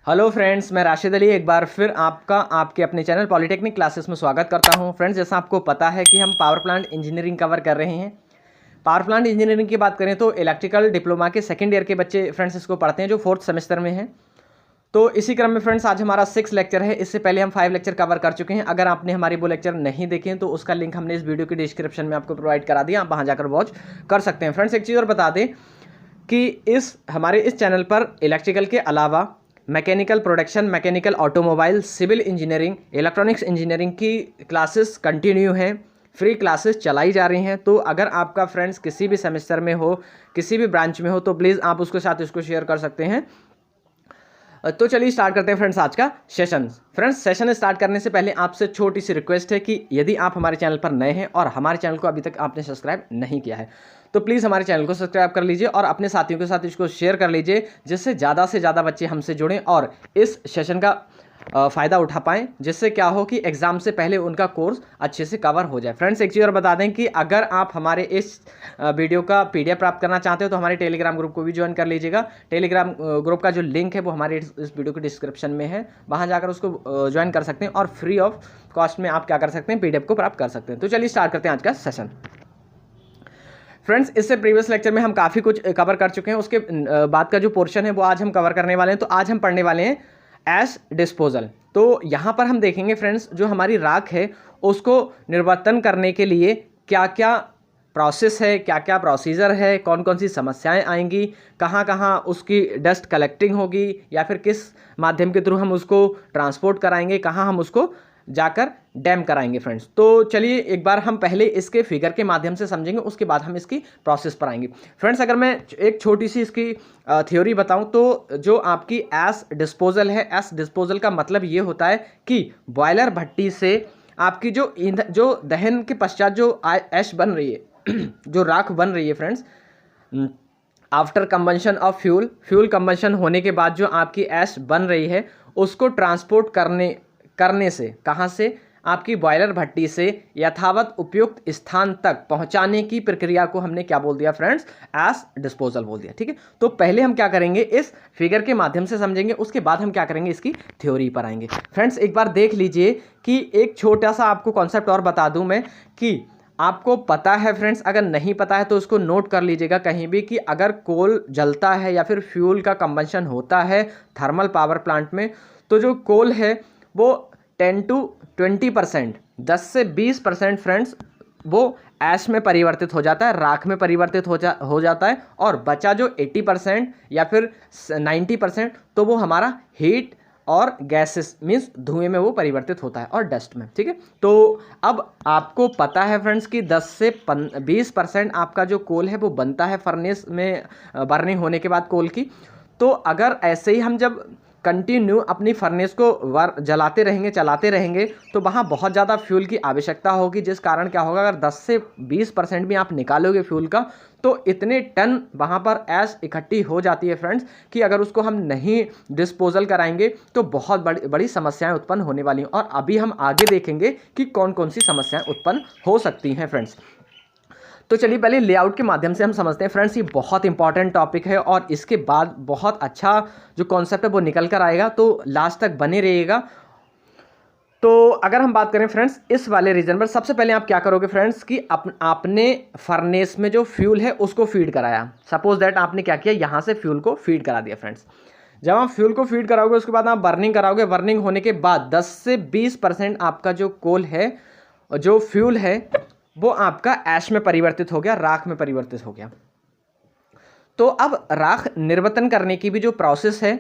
Hello friends, मैं राशिद अली एक बार फिर आपका आपके अपने चैनल पॉलिटेक्निक क्लासेस में स्वागत करता हूं। फ्रेंड्स, जैसा आपको पता है कि हम पावर प्लांट इंजीनियरिंग कवर कर रहे हैं। पावर प्लांट इंजीनियरिंग की बात करें तो इलेक्ट्रिकल डिप्लोमा के सेकंड ईयर के बच्चे फ्रेंड्स इसको पढ़ते हैं, जो 4th सेमेस्टर में हैं। तो इसी क्रम में फ्रेंड्स आज हमारा 6 लेक्चर है। इससे पहले हम 5 लेक्चर कवर कर चुके हैं। अगर आपने हमारी वो लेक्चर नहीं देखे हैं तो उसका लिंक हमने इस वीडियो की डिस्क्रिप्शन में आपको प्रोवाइड करा दिया, आप वहाँ जाकर वॉच कर सकते हैं। फ्रेंड्स, एक चीज़ और बता दें कि हमारे इस चैनल पर इलेक्ट्रिकल के अलावा mechanical production, mechanical automobile, civil engineering, electronics engineering की क्लासेस कंटिन्यू हैं, फ्री क्लासेस चलाई जा रही हैं। तो अगर आपका फ्रेंड्स किसी भी सेमेस्टर में हो, किसी भी ब्रांच में हो, तो प्लीज़ आप उसके साथ इसको शेयर कर सकते हैं। तो चलिए स्टार्ट करते हैं फ्रेंड्स आज का सेशन। फ्रेंड्स, सेशन स्टार्ट करने से पहले आपसे छोटी सी रिक्वेस्ट है कि यदि आप हमारे चैनल पर नए हैं और हमारे चैनल को अभी तक आपने सब्सक्राइब नहीं किया है तो प्लीज़ हमारे चैनल को सब्सक्राइब कर लीजिए और अपने साथियों के साथ इसको शेयर कर लीजिए, जिससे ज़्यादा से ज़्यादा बच्चे हमसे जुड़ें और इस सेशन का फ़ायदा उठा पाएँ, जिससे क्या हो कि एग्ज़ाम से पहले उनका कोर्स अच्छे से कवर हो जाए। फ्रेंड्स, एक चीज़ और बता दें कि अगर आप हमारे इस वीडियो का PDF प्राप्त करना चाहते हो तो हमारे टेलीग्राम ग्रुप को भी ज्वाइन कर लीजिएगा। टेलीग्राम ग्रुप का जो लिंक है वो हमारे इस वीडियो के डिस्क्रिप्शन में है, वहाँ जाकर उसको ज्वाइन कर सकते हैं और फ्री ऑफ कॉस्ट में आप क्या कर सकते हैं, PDF को प्राप्त कर सकते हैं। तो चलिए स्टार्ट करते हैं आज का सेशन। फ्रेंड्स, इससे प्रीवियस लेक्चर में हम काफ़ी कुछ कवर कर चुके हैं। उसके बाद का जो पोर्शन है वो आज हम कवर करने वाले हैं। तो आज हम पढ़ने वाले हैं ऐश डिस्पोजल। तो यहाँ पर हम देखेंगे फ्रेंड्स, जो हमारी राख है उसको निर्वर्तन करने के लिए क्या क्या प्रोसेस है, क्या क्या प्रोसीजर है, कौन कौन सी समस्याएं आएंगी, कहाँ कहाँ उसकी डस्ट कलेक्टिंग होगी या फिर किस माध्यम के थ्रू हम उसको ट्रांसपोर्ट कराएंगे, कहाँ हम उसको जाकर डैम कराएंगे। फ्रेंड्स, तो चलिए एक बार हम पहले इसके फिगर के माध्यम से समझेंगे, उसके बाद हम इसकी प्रोसेस पर आएंगे। फ्रेंड्स, अगर मैं एक छोटी सी इसकी थ्योरी बताऊं तो जो आपकी ऐश डिस्पोजल है, ऐश डिस्पोजल का मतलब ये होता है कि बॉयलर भट्टी से आपकी जो दहन के पश्चात जो ऐश बन रही है जो राख बन रही है friends, after combustion of fuel combustion होने के बाद जो आपकी ऐश बन रही है उसको ट्रांसपोर्ट करने से, कहाँ से, आपकी बॉयलर भट्टी से यथावत उपयुक्त स्थान तक पहुंचाने की प्रक्रिया को हमने क्या बोल दिया फ्रेंड्स, ऐश डिस्पोजल बोल दिया। ठीक है, तो पहले हम क्या करेंगे, इस फिगर के माध्यम से समझेंगे, उसके बाद हम क्या करेंगे, इसकी थ्योरी पर आएंगे। फ्रेंड्स, एक बार देख लीजिए कि एक छोटा सा आपको कॉन्सेप्ट और बता दूं मैं कि आपको पता है फ्रेंड्स, अगर नहीं पता है तो उसको नोट कर लीजिएगा कहीं भी, कि अगर कोल जलता है या फिर फ्यूल का कंबंशन होता है थर्मल पावर प्लांट में, तो जो कोल है वो 10 to 20%, 10 से 20% फ्रेंड्स वो ऐश में परिवर्तित हो जाता है, राख में परिवर्तित हो जाता है, और बचा जो 80% या फिर 90% तो वो हमारा हीट और गैसेस मीन्स धुएं में वो परिवर्तित होता है और डस्ट में। ठीक है, तो अब आपको पता है फ्रेंड्स कि 10 से 20% आपका जो कोल है वो बनता है फर्नेस में बर्निंग होने के बाद कोल की। तो अगर ऐसे ही हम जब कंटिन्यू अपनी फर्नेस को जलाते रहेंगे, चलाते रहेंगे, तो वहाँ बहुत ज़्यादा फ्यूल की आवश्यकता होगी, जिस कारण क्या होगा, अगर 10 से 20% भी आप निकालोगे फ्यूल का तो इतने टन वहाँ पर ऐश इकट्ठी हो जाती है फ्रेंड्स कि अगर उसको हम नहीं डिस्पोजल कराएंगे तो बहुत बड़ी बड़ी समस्याएं उत्पन्न होने वाली हैं। और अभी हम आगे देखेंगे कि कौन कौन सी समस्याएं उत्पन्न हो सकती हैं फ्रेंड्स। तो चलिए पहले लेआउट के माध्यम से हम समझते हैं। फ्रेंड्स, ये बहुत इंपॉर्टेंट टॉपिक है और इसके बाद बहुत अच्छा जो कॉन्सेप्ट है वो निकल कर आएगा, तो लास्ट तक बने रहिएगा। तो अगर हम बात करें फ्रेंड्स इस वाले रीजन पर, सबसे पहले आप क्या करोगे फ्रेंड्स कि आपने फर्नेस में जो फ्यूल है उसको फीड कराया। सपोज दैट आपने क्या किया, यहाँ से फ्यूल को फीड करा दिया। फ्रेंड्स, जब आप फ्यूल को फीड कराओगे उसके बाद आप बर्निंग कराओगे। बर्निंग होने के बाद 10 से 20% आपका जो कोल है, जो फ्यूल है, वो आपका ऐश में परिवर्तित हो गया, राख में परिवर्तित हो गया। तो अब राख निर्वतन करने की भी जो प्रोसेस है,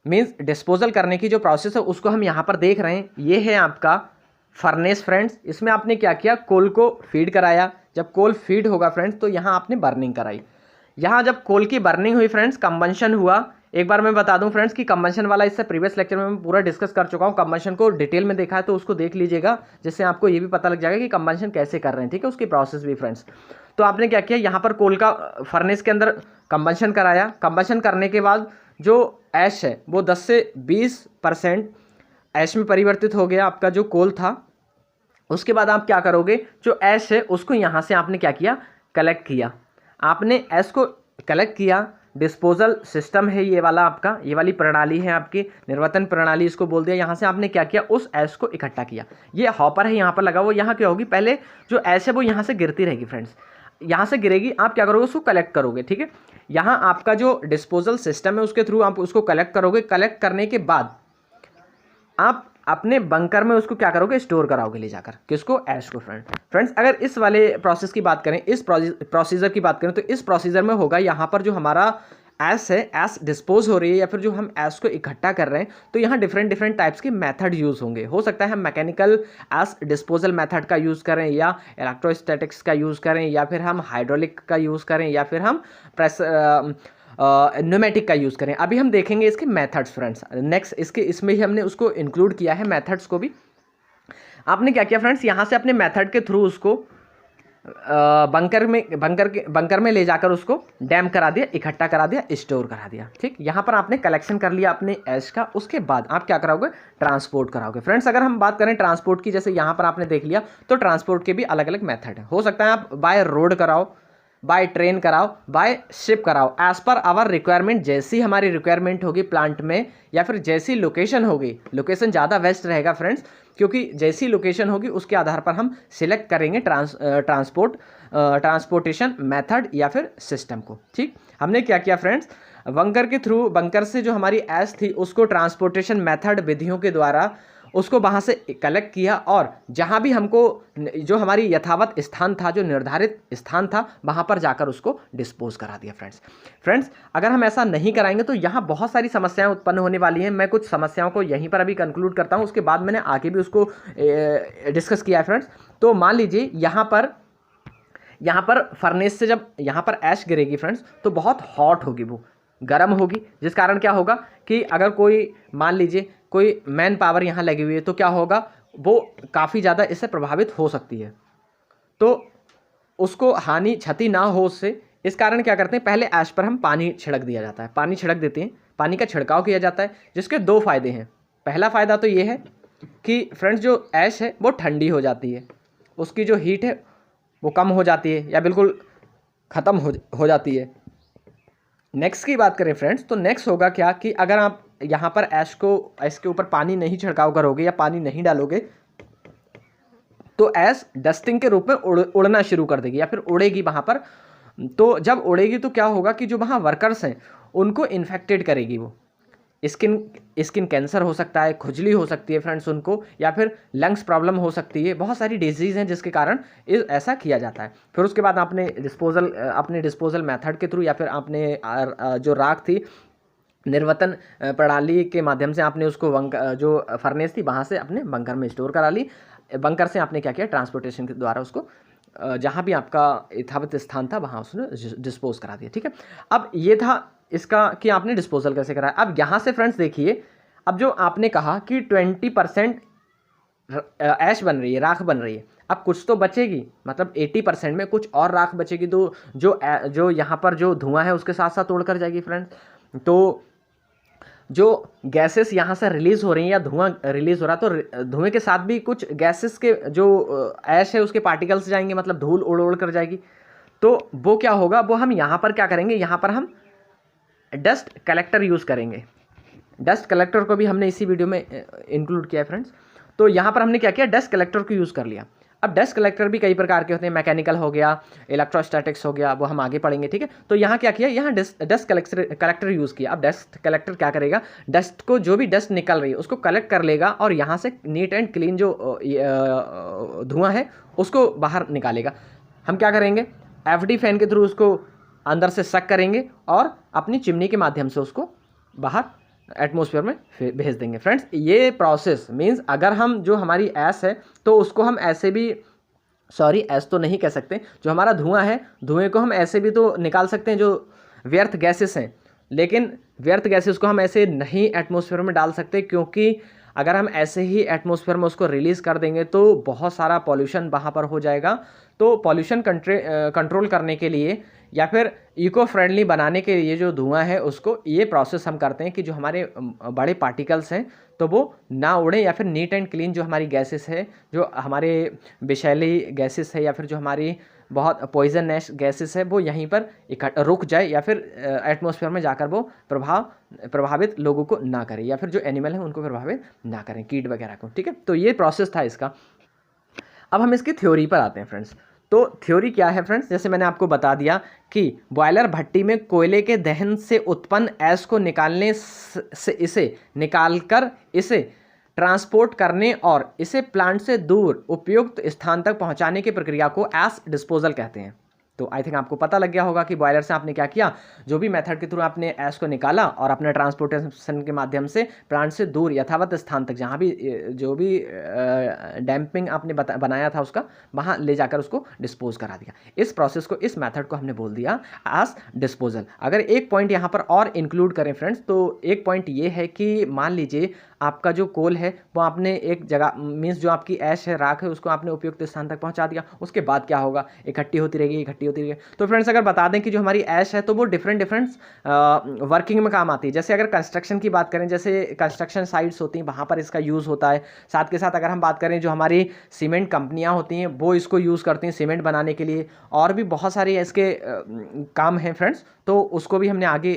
मींस डिस्पोजल करने की जो प्रोसेस है, उसको हम यहाँ पर देख रहे हैं। ये है आपका फर्नेस फ्रेंड्स, इसमें आपने क्या किया, कोल को फीड कराया। जब कोल फीड होगा फ्रेंड्स तो यहाँ आपने बर्निंग कराई। यहाँ जब कोल की बर्निंग हुई फ्रेंड्स, कंबंशन हुआ। एक बार मैं बता दूं फ्रेंड्स कि कंबंशन वाला इससे प्रीवियस लेक्चर में मैं पूरा डिस्कस कर चुका हूं। कंबंशन को डिटेल में देखा है तो उसको देख लीजिएगा, जिससे आपको ये भी पता लग जाएगा कि कंबंशन कैसे कर रहे हैं। ठीक है, उसकी प्रोसेस भी फ्रेंड्स। तो आपने क्या किया, यहाँ पर कोल का फर्नेस के अंदर कंबंशन कराया। कंबंशन करने के बाद जो ऐश है वो 10 से 20% ऐश में परिवर्तित हो गया, आपका जो कोल था। उसके बाद आप क्या करोगे, जो ऐश है उसको यहाँ से आपने क्या किया, कलेक्ट किया। आपने ऐश को कलेक्ट किया, डिस्पोजल सिस्टम है ये वाला आपका, ये वाली प्रणाली है आपकी, निर्वातन प्रणाली इसको बोल दिया। यहाँ से आपने क्या किया, उस ऐश को इकट्ठा किया। ये हॉपर है यहाँ पर लगा हुआ, यहाँ क्या होगी, पहले जो ऐश है वो यहाँ से गिरती रहेगी फ्रेंड्स, यहाँ से गिरेगी, आप क्या करोगे, उसको कलेक्ट करोगे, ठीक है। यहाँ आपका जो डिस्पोजल सिस्टम है उसके थ्रू आप उसको कलेक्ट करोगे। कलेक्ट करने के बाद आप अपने बंकर में उसको क्या करोगे, स्टोर कराओगे ले जाकर, किसको, ऐश को। फ्रेंड्स अगर इस वाले प्रोसेस की बात करें, इस प्रोसीजर की बात करें, तो इस प्रोसीजर में होगा यहाँ पर जो हमारा ऐश है, ऐश डिस्पोज हो रही है या फिर जो हम ऐश को इकट्ठा कर रहे हैं, तो यहाँ डिफरेंट टाइप्स के मेथड यूज़ होंगे। हो सकता है हम मैकेनिकल ऐश डिस्पोजल मेथड का यूज़ करें, या इलेक्ट्रोस्टैटिक्स का यूज़ करें, या फिर हम हाइड्रोलिक का यूज़ करें, या फिर हम न्यूमेटिक का यूज़ करें। अभी हम देखेंगे इसके मेथड्स फ्रेंड्स। नेक्स्ट इसमें ही हमने उसको इंक्लूड किया है, मेथड्स को भी। आपने क्या किया फ्रेंड्स, यहाँ से अपने मेथड के थ्रू उसको बंकर में ले जाकर उसको डैम करा दिया, इकट्ठा करा दिया, स्टोर करा दिया, ठीक। यहाँ पर आपने कलेक्शन कर लिया अपने ऐश का, उसके बाद आप क्या कराओगे, ट्रांसपोर्ट कराओगे। फ्रेंड्स अगर हम बात करें ट्रांसपोर्ट की, जैसे यहाँ पर आपने देख लिया, तो ट्रांसपोर्ट के भी अलग अलग मेथड है। हो सकता है आप बाय रोड कराओ, बाय ट्रेन कराओ, बाय शिप कराओ, एज पर आवर रिक्वायरमेंट। जैसी हमारी रिक्वायरमेंट होगी प्लांट में, या फिर जैसी लोकेशन होगी, लोकेशन ज़्यादा बेस्ट रहेगा फ्रेंड्स, क्योंकि जैसी लोकेशन होगी उसके आधार पर हम सिलेक्ट करेंगे ट्रांसपोर्टेशन मेथड या फिर सिस्टम को, ठीक। हमने क्या किया फ्रेंड्स, बंकर के थ्रू, बंकर से जो हमारी ऐश थी उसको ट्रांसपोर्टेशन मेथड विधियों के द्वारा उसको वहाँ से कलेक्ट किया, और जहाँ भी हमको जो हमारी यथावत स्थान था, जो निर्धारित स्थान था, वहाँ पर जाकर उसको डिस्पोज करा दिया। फ्रेंड्स अगर हम ऐसा नहीं कराएंगे तो यहाँ बहुत सारी समस्याएं उत्पन्न होने वाली हैं। मैं कुछ समस्याओं को यहीं पर अभी कंक्लूड करता हूँ, उसके बाद मैंने आगे भी उसको डिस्कस किया है फ्रेंड्स। तो मान लीजिए यहाँ पर फर्नेस से जब यहाँ पर ऐश गिरेगी फ्रेंड्स, तो बहुत हॉट होगी, वो गर्म होगी, जिस कारण क्या होगा कि अगर कोई मान लीजिए कोई मैन पावर यहाँ लगी हुई है, तो क्या होगा, वो काफ़ी ज़्यादा इससे प्रभावित हो सकती है, तो उसको हानि क्षति ना हो उससे। इस कारण क्या करते हैं, पहले ऐश पर हम पानी छिड़क दिया जाता है, पानी छिड़क देते हैं, पानी का छिड़काव किया जाता है, जिसके दो फायदे हैं। पहला फ़ायदा तो ये है कि फ्रेंड्स जो ऐश है वो ठंडी हो जाती है, उसकी जो हीट है वो कम हो जाती है या बिल्कुल ख़त्म हो जाती है। नेक्स्ट की बात करें फ्रेंड्स, तो नेक्स्ट होगा क्या कि अगर आप यहाँ पर ऐश के ऊपर पानी नहीं छिड़काव करोगे या पानी नहीं डालोगे, तो ऐश डस्टिंग के रूप में उड़ना शुरू कर देगी या फिर उड़ेगी वहाँ पर। तो जब उड़ेगी तो क्या होगा कि जो वहाँ वर्कर्स हैं उनको इन्फेक्टेड करेगी, वो स्किन कैंसर हो सकता है, खुजली हो सकती है फ्रेंड्स उनको, या फिर लंग्स प्रॉब्लम हो सकती है, बहुत सारी डिजीज़ हैं जिसके कारण ऐसा किया जाता है। फिर उसके बाद आपने डिस्पोजल मेथड के थ्रू या फिर आपने जो राख थी निर्वातन प्रणाली के माध्यम से आपने उसको जो फर्नेस थी वहाँ से अपने बंकर में स्टोर करा ली। बंकर से आपने क्या किया, ट्रांसपोर्टेशन के द्वारा उसको जहाँ भी आपका यथावत स्थान था वहाँ उसने डिस्पोज करा दिया, ठीक है। अब ये था इसका कि आपने डिस्पोजल कैसे कराया। अब यहाँ से फ्रेंड्स देखिए, अब जो आपने कहा कि 20% ऐश बन रही है, राख बन रही है, अब कुछ तो बचेगी, मतलब 80% में कुछ और राख बचेगी, तो जो यहाँ पर जो धुआं है उसके साथ साथ उड़कर जाएगी फ्रेंड्स। तो जो गैसेस यहाँ से रिलीज़ हो रही हैं या धुआं रिलीज़ हो रहा है, तो धुएं के साथ भी कुछ गैसेस के जो ऐश है उसके पार्टिकल्स जाएंगे, मतलब धूल उड़ कर जाएगी। तो वो क्या होगा, वो हम यहाँ पर क्या करेंगे, यहाँ पर हम डस्ट कलेक्टर यूज़ करेंगे। डस्ट कलेक्टर को भी हमने इसी वीडियो में इंक्लूड किया है फ्रेंड्स। तो यहाँ पर हमने क्या किया, डस्ट कलेक्टर को यूज़ कर लिया। अब डस्ट कलेक्टर भी कई प्रकार के होते हैं, मैकेनिकल हो गया, इलेक्ट्रोस्टैटिक्स हो गया, वो हम आगे पढ़ेंगे, ठीक है। तो यहाँ क्या किया, यहाँ डस्ट कलेक्टर यूज़ किया। अब डस्ट कलेक्टर क्या करेगा, डस्ट को, जो भी डस्ट निकल रही है उसको कलेक्ट कर लेगा और यहाँ से नीट एंड क्लीन जो धुआं है उसको बाहर निकालेगा। हम क्या करेंगे, FD फैन के थ्रू उसको अंदर से सक करेंगे और अपनी चिमनी के माध्यम से उसको बाहर एटमॉस्फेयर में भेज देंगे। फ्रेंड्स ये प्रोसेस मींस अगर हम जो हमारी ऐश है तो उसको हम ऐसे भी, सॉरी ऐश तो नहीं कह सकते, जो हमारा धुआं है, धुएं को हम ऐसे भी तो निकाल सकते हैं जो व्यर्थ गैसेस हैं, लेकिन व्यर्थ गैसेस को हम ऐसे नहीं एटमॉस्फेयर में डाल सकते, क्योंकि अगर हम ऐसे ही एटमॉस्फेयर में उसको रिलीज़ कर देंगे तो बहुत सारा पॉल्यूशन वहाँ पर हो जाएगा। तो पॉल्यूशन कंट्रोल करने के लिए या फिर इको फ्रेंडली बनाने के लिए जो धुआं है उसको, ये प्रोसेस हम करते हैं कि जो हमारे बड़े पार्टिकल्स हैं तो वो ना उड़े, या फिर नीट एंड क्लीन जो हमारी गैसेस है, जो हमारे विषैली गैसेस है, या फिर जो हमारी बहुत पॉइजनस गैसेस है वो यहीं पर रुक जाए या फिर एटमॉस्फेयर में जाकर वो प्रभावित लोगों को ना करे या फिर जो एनिमल है उनको प्रभावित ना करें, कीट वगैरह को। ठीक है, तो ये प्रोसेस था इसका। अब हम इसकी थ्योरी पर आते हैं फ्रेंड्स। तो थ्योरी क्या है फ्रेंड्स, जैसे मैंने आपको बता दिया कि बॉयलर भट्टी में कोयले के दहन से उत्पन्न ऐश को निकालने से इसे निकालकर इसे ट्रांसपोर्ट करने और इसे प्लांट से दूर उपयुक्त स्थान तक पहुंचाने की प्रक्रिया को ऐश डिस्पोजल कहते हैं। तो आई थिंक आपको पता लग गया होगा कि बॉयलर से आपने क्या किया, जो भी मेथड के थ्रू आपने ऐश को निकाला और अपने ट्रांसपोर्टेशन के माध्यम से प्लांट से दूर यथावत स्थान तक जहाँ भी जो भी डैम्पिंग आपने बनाया था उसका वहाँ ले जाकर उसको डिस्पोज करा दिया। इस प्रोसेस को, इस मेथड को हमने बोल दिया ऐश डिस्पोजल। अगर एक पॉइंट यहाँ पर और इंक्लूड करें फ्रेंड्स, तो एक पॉइंट ये है कि मान लीजिए आपका जो कोल है वो आपने एक जगह मीन्स जो आपकी ऐश है, राख है, उसको आपने उपयुक्त स्थान तक पहुंचा दिया। उसके बाद क्या होगा, इकट्ठी होती रहेगी। तो फ्रेंड्स अगर बता दें कि जो हमारी ऐश है तो वो डिफरेंट वर्किंग में काम आती है। जैसे अगर कंस्ट्रक्शन की बात करें, जैसे कंस्ट्रक्शन साइट्स होती हैं वहाँ पर इसका यूज़ होता है। साथ के साथ अगर हम बात करें जो हमारी सीमेंट कंपनियाँ होती हैं वो इसको यूज़ करती हैं सीमेंट बनाने के लिए, और भी बहुत सारे इसके काम हैं फ्रेंड्स, तो उसको भी हमने आगे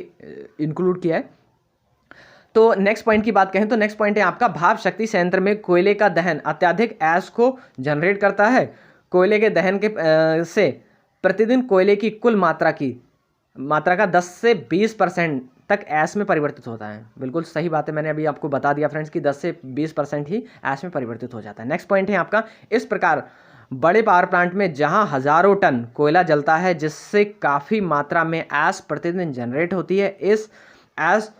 इंक्लूड किया है। तो नेक्स्ट पॉइंट की बात करें तो नेक्स्ट पॉइंट है आपका, भाप शक्ति संयंत्र में कोयले का दहन अत्यधिक ऐश को जनरेट करता है। कोयले के दहन के से प्रतिदिन कोयले की कुल मात्रा का 10 से 20% तक ऐश में परिवर्तित होता है। बिल्कुल सही बात है, मैंने अभी आपको बता दिया फ्रेंड्स कि 10 से 20% ही ऐश में परिवर्तित हो जाता है। नेक्स्ट पॉइंट है आपका, इस प्रकार बड़े पावर प्लांट में जहां हजारों टन कोयला जलता है जिससे काफ़ी मात्रा में ऐश प्रतिदिन जनरेट होती है, इस ऐश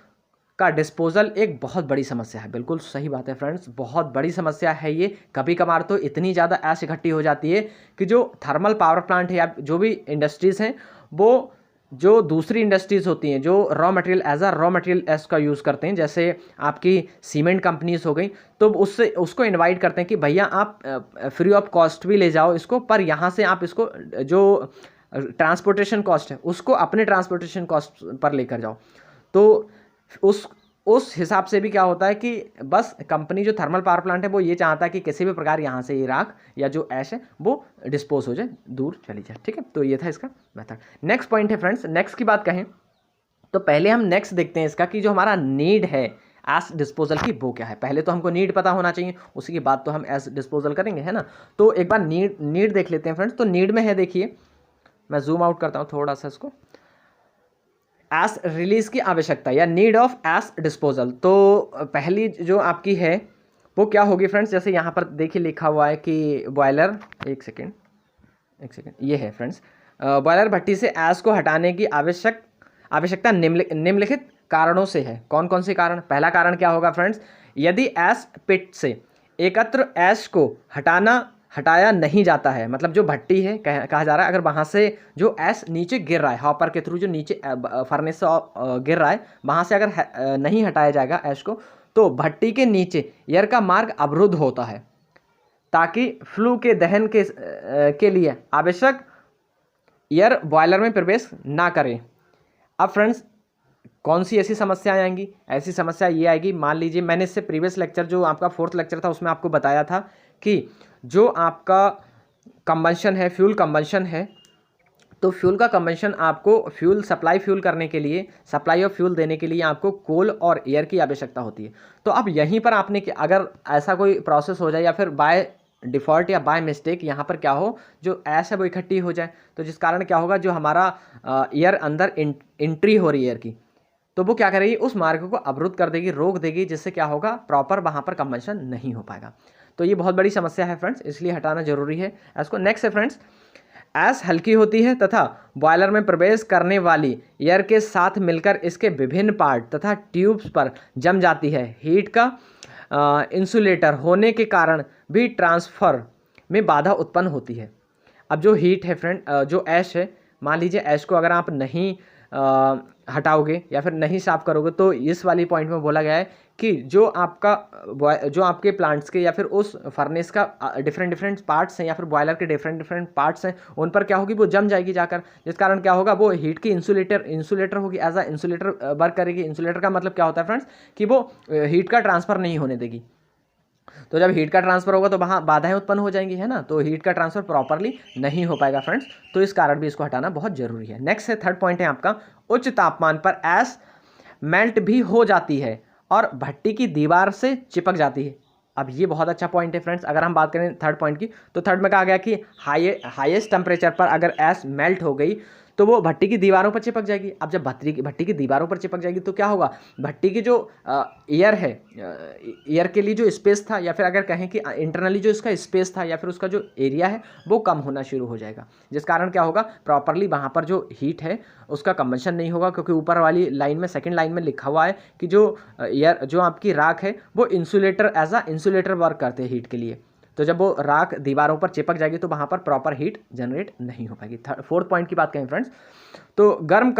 का डिस्पोजल एक बहुत बड़ी समस्या है। बिल्कुल सही बात है फ्रेंड्स, बहुत बड़ी समस्या है ये। कभी कभार तो इतनी ज़्यादा ऐश इकट्ठी हो जाती है कि जो थर्मल पावर प्लांट है या जो भी इंडस्ट्रीज़ हैं वो जो दूसरी इंडस्ट्रीज़ होती हैं जो raw material as a raw material ash का यूज़ करते हैं, जैसे आपकी सीमेंट कंपनीज हो गई, तो उसको इनवाइट करते हैं कि भैया आप फ्री ऑफ कॉस्ट भी ले जाओ इसको, पर यहाँ से आप इसको जो ट्रांसपोर्टेशन कॉस्ट है उसको अपने ट्रांसपोर्टेशन कॉस्ट पर लेकर जाओ। तो उस हिसाब से भी क्या होता है कि बस कंपनी जो थर्मल पावर प्लांट है वो ये चाहता है कि किसी भी प्रकार यहाँ से ये राख या जो ऐश है वो डिस्पोज हो जाए, दूर चली जाए। ठीक है, तो ये था इसका मेथड। नेक्स्ट पॉइंट है फ्रेंड्स, नेक्स्ट की बात कहें तो पहले हम नेक्स्ट देखते हैं इसका कि जो हमारा नीड है ऐश डिस्पोजल की वो क्या है। पहले तो हमको नीड पता होना चाहिए, उसी के बाद तो हम ऐश डिस्पोजल करेंगे, है ना। तो एक बार नीड देख लेते हैं फ्रेंड्स। तो नीड में है, देखिए मैं जूम आउट करता हूँ थोड़ा सा इसको, ऐश रिलीज की आवश्यकता या नीड ऑफ ऐश डिस्पोजल। तो पहली जो आपकी है वो क्या होगी फ्रेंड्स, जैसे यहाँ पर देखिए लिखा हुआ है कि बॉयलर, एक सेकेंड ये है फ्रेंड्स, बॉयलर भट्टी से ऐश को हटाने की आवश्यकता निम्नलिखित कारणों से है। कौन कौन से कारण? पहला कारण क्या होगा फ्रेंड्स, यदि ऐश पिट से एकत्र ऐश को हटाया नहीं जाता है, मतलब जो भट्टी है कहा जा रहा है, अगर वहाँ से जो ऐश नीचे गिर रहा है हॉपर के थ्रू, जो नीचे फर्नेस से गिर रहा है वहाँ से अगर नहीं हटाया जाएगा ऐश को, तो भट्टी के नीचे एयर का मार्ग अवरुद्ध होता है ताकि फ्लू के दहन के लिए आवश्यक एयर बॉयलर में प्रवेश ना करे। अब फ्रेंड्स कौन सी ऐसी समस्या आएंगी? ऐसी समस्या ये आएगी, मान लीजिए मैंने इससे प्रीवियस लेक्चर जो आपका 4th लेक्चर था उसमें आपको बताया था कि जो आपका कंबंशन है, फ्यूल कंबंशन है, तो फ्यूल का कंबंशन आपको फ्यूल करने के लिए, सप्लाई ऑफ फ्यूल देने के लिए आपको कोल और एयर की आवश्यकता होती है। तो अब यहीं पर आपने अगर ऐसा कोई प्रोसेस हो जाए या फिर बाय डिफ़ॉल्ट या बाय मिस्टेक यहाँ पर क्या हो, जो ऐश है वो इकट्ठी हो जाए, तो जिस कारण क्या होगा, जो हमारा एयर अंदर एंट्री हो रही है एयर की, तो वो क्या करेगी, उस मार्ग को अवरुद्ध कर देगी, रोक देगी, जिससे क्या होगा, प्रॉपर वहाँ पर कंबंशन नहीं हो पाएगा। तो ये बहुत बड़ी समस्या है फ्रेंड्स, इसलिए हटाना जरूरी है इसको। नेक्स्ट है फ्रेंड्स, ऐश हल्की होती है तथा बॉयलर में प्रवेश करने वाली एयर के साथ मिलकर इसके विभिन्न पार्ट तथा ट्यूब्स पर जम जाती है। हीट का इंसुलेटर होने के कारण भी ट्रांसफ़र में बाधा उत्पन्न होती है। अब जो हीट है फ्रेंड, जो ऐश है, मान लीजिए ऐश को अगर आप नहीं हटाओगे या फिर नहीं साफ करोगे, तो इस वाली पॉइंट में बोला गया है कि जो आपके प्लांट्स के या फिर उस फर्नेस का डिफरेंट पार्ट्स हैं या फिर बॉयलर के डिफरेंट पार्ट्स हैं, उन पर क्या होगी, वो जम जाएगी जाकर, जिस कारण क्या होगा, वो हीट की इंसुलेटर होगी, एज अ इंसुलेटर वर्क करेगी। इंसुलेटर का मतलब क्या होता है फ्रेंड्स, कि वो हीट का ट्रांसफ़र नहीं होने देगी। तो जब हीट का ट्रांसफर होगा तो वहाँ बाधाएं उत्पन्न हो जाएंगी, है ना, तो हीट का ट्रांसफर प्रॉपरली नहीं हो पाएगा फ्रेंड्स, तो इस कारण भी इसको हटाना बहुत जरूरी है। नेक्स्ट है थर्ड पॉइंट है आपका, उच्च तापमान पर ऐश मेल्ट भी हो जाती है और भट्टी की दीवार से चिपक जाती है। अब ये बहुत अच्छा पॉइंट है फ्रेंड्स। अगर हम बात करें थर्ड पॉइंट की, तो थर्ड में कहा गया कि हाईएस्ट टेम्परेचर पर अगर ऐश मेल्ट हो गई तो वो भट्टी की दीवारों पर चिपक जाएगी। अब जब भट्टी की दीवारों पर चिपक जाएगी तो क्या होगा, भट्टी की जो एयर है, एयर के लिए जो स्पेस था, या फिर अगर कहें कि इंटरनली जो इसका स्पेस था या फिर उसका जो एरिया है वो कम होना शुरू हो जाएगा, जिस कारण क्या होगा, प्रॉपरली वहाँ पर जो हीट है उसका कंबशन नहीं होगा, क्योंकि ऊपर वाली लाइन में, सेकेंड लाइन में लिखा हुआ है कि जो एयर, जो आपकी राख है वो insulator, as a insulator work करते हैं हीट के लिए। तो जब वो राख दीवारों पर चिपक जाएगी तो वहाँ पर प्रॉपर हीट जनरेट नहीं हो पाएगी। फोर्थ पॉइंट की बात करें फ्रेंड्स, तो गर्म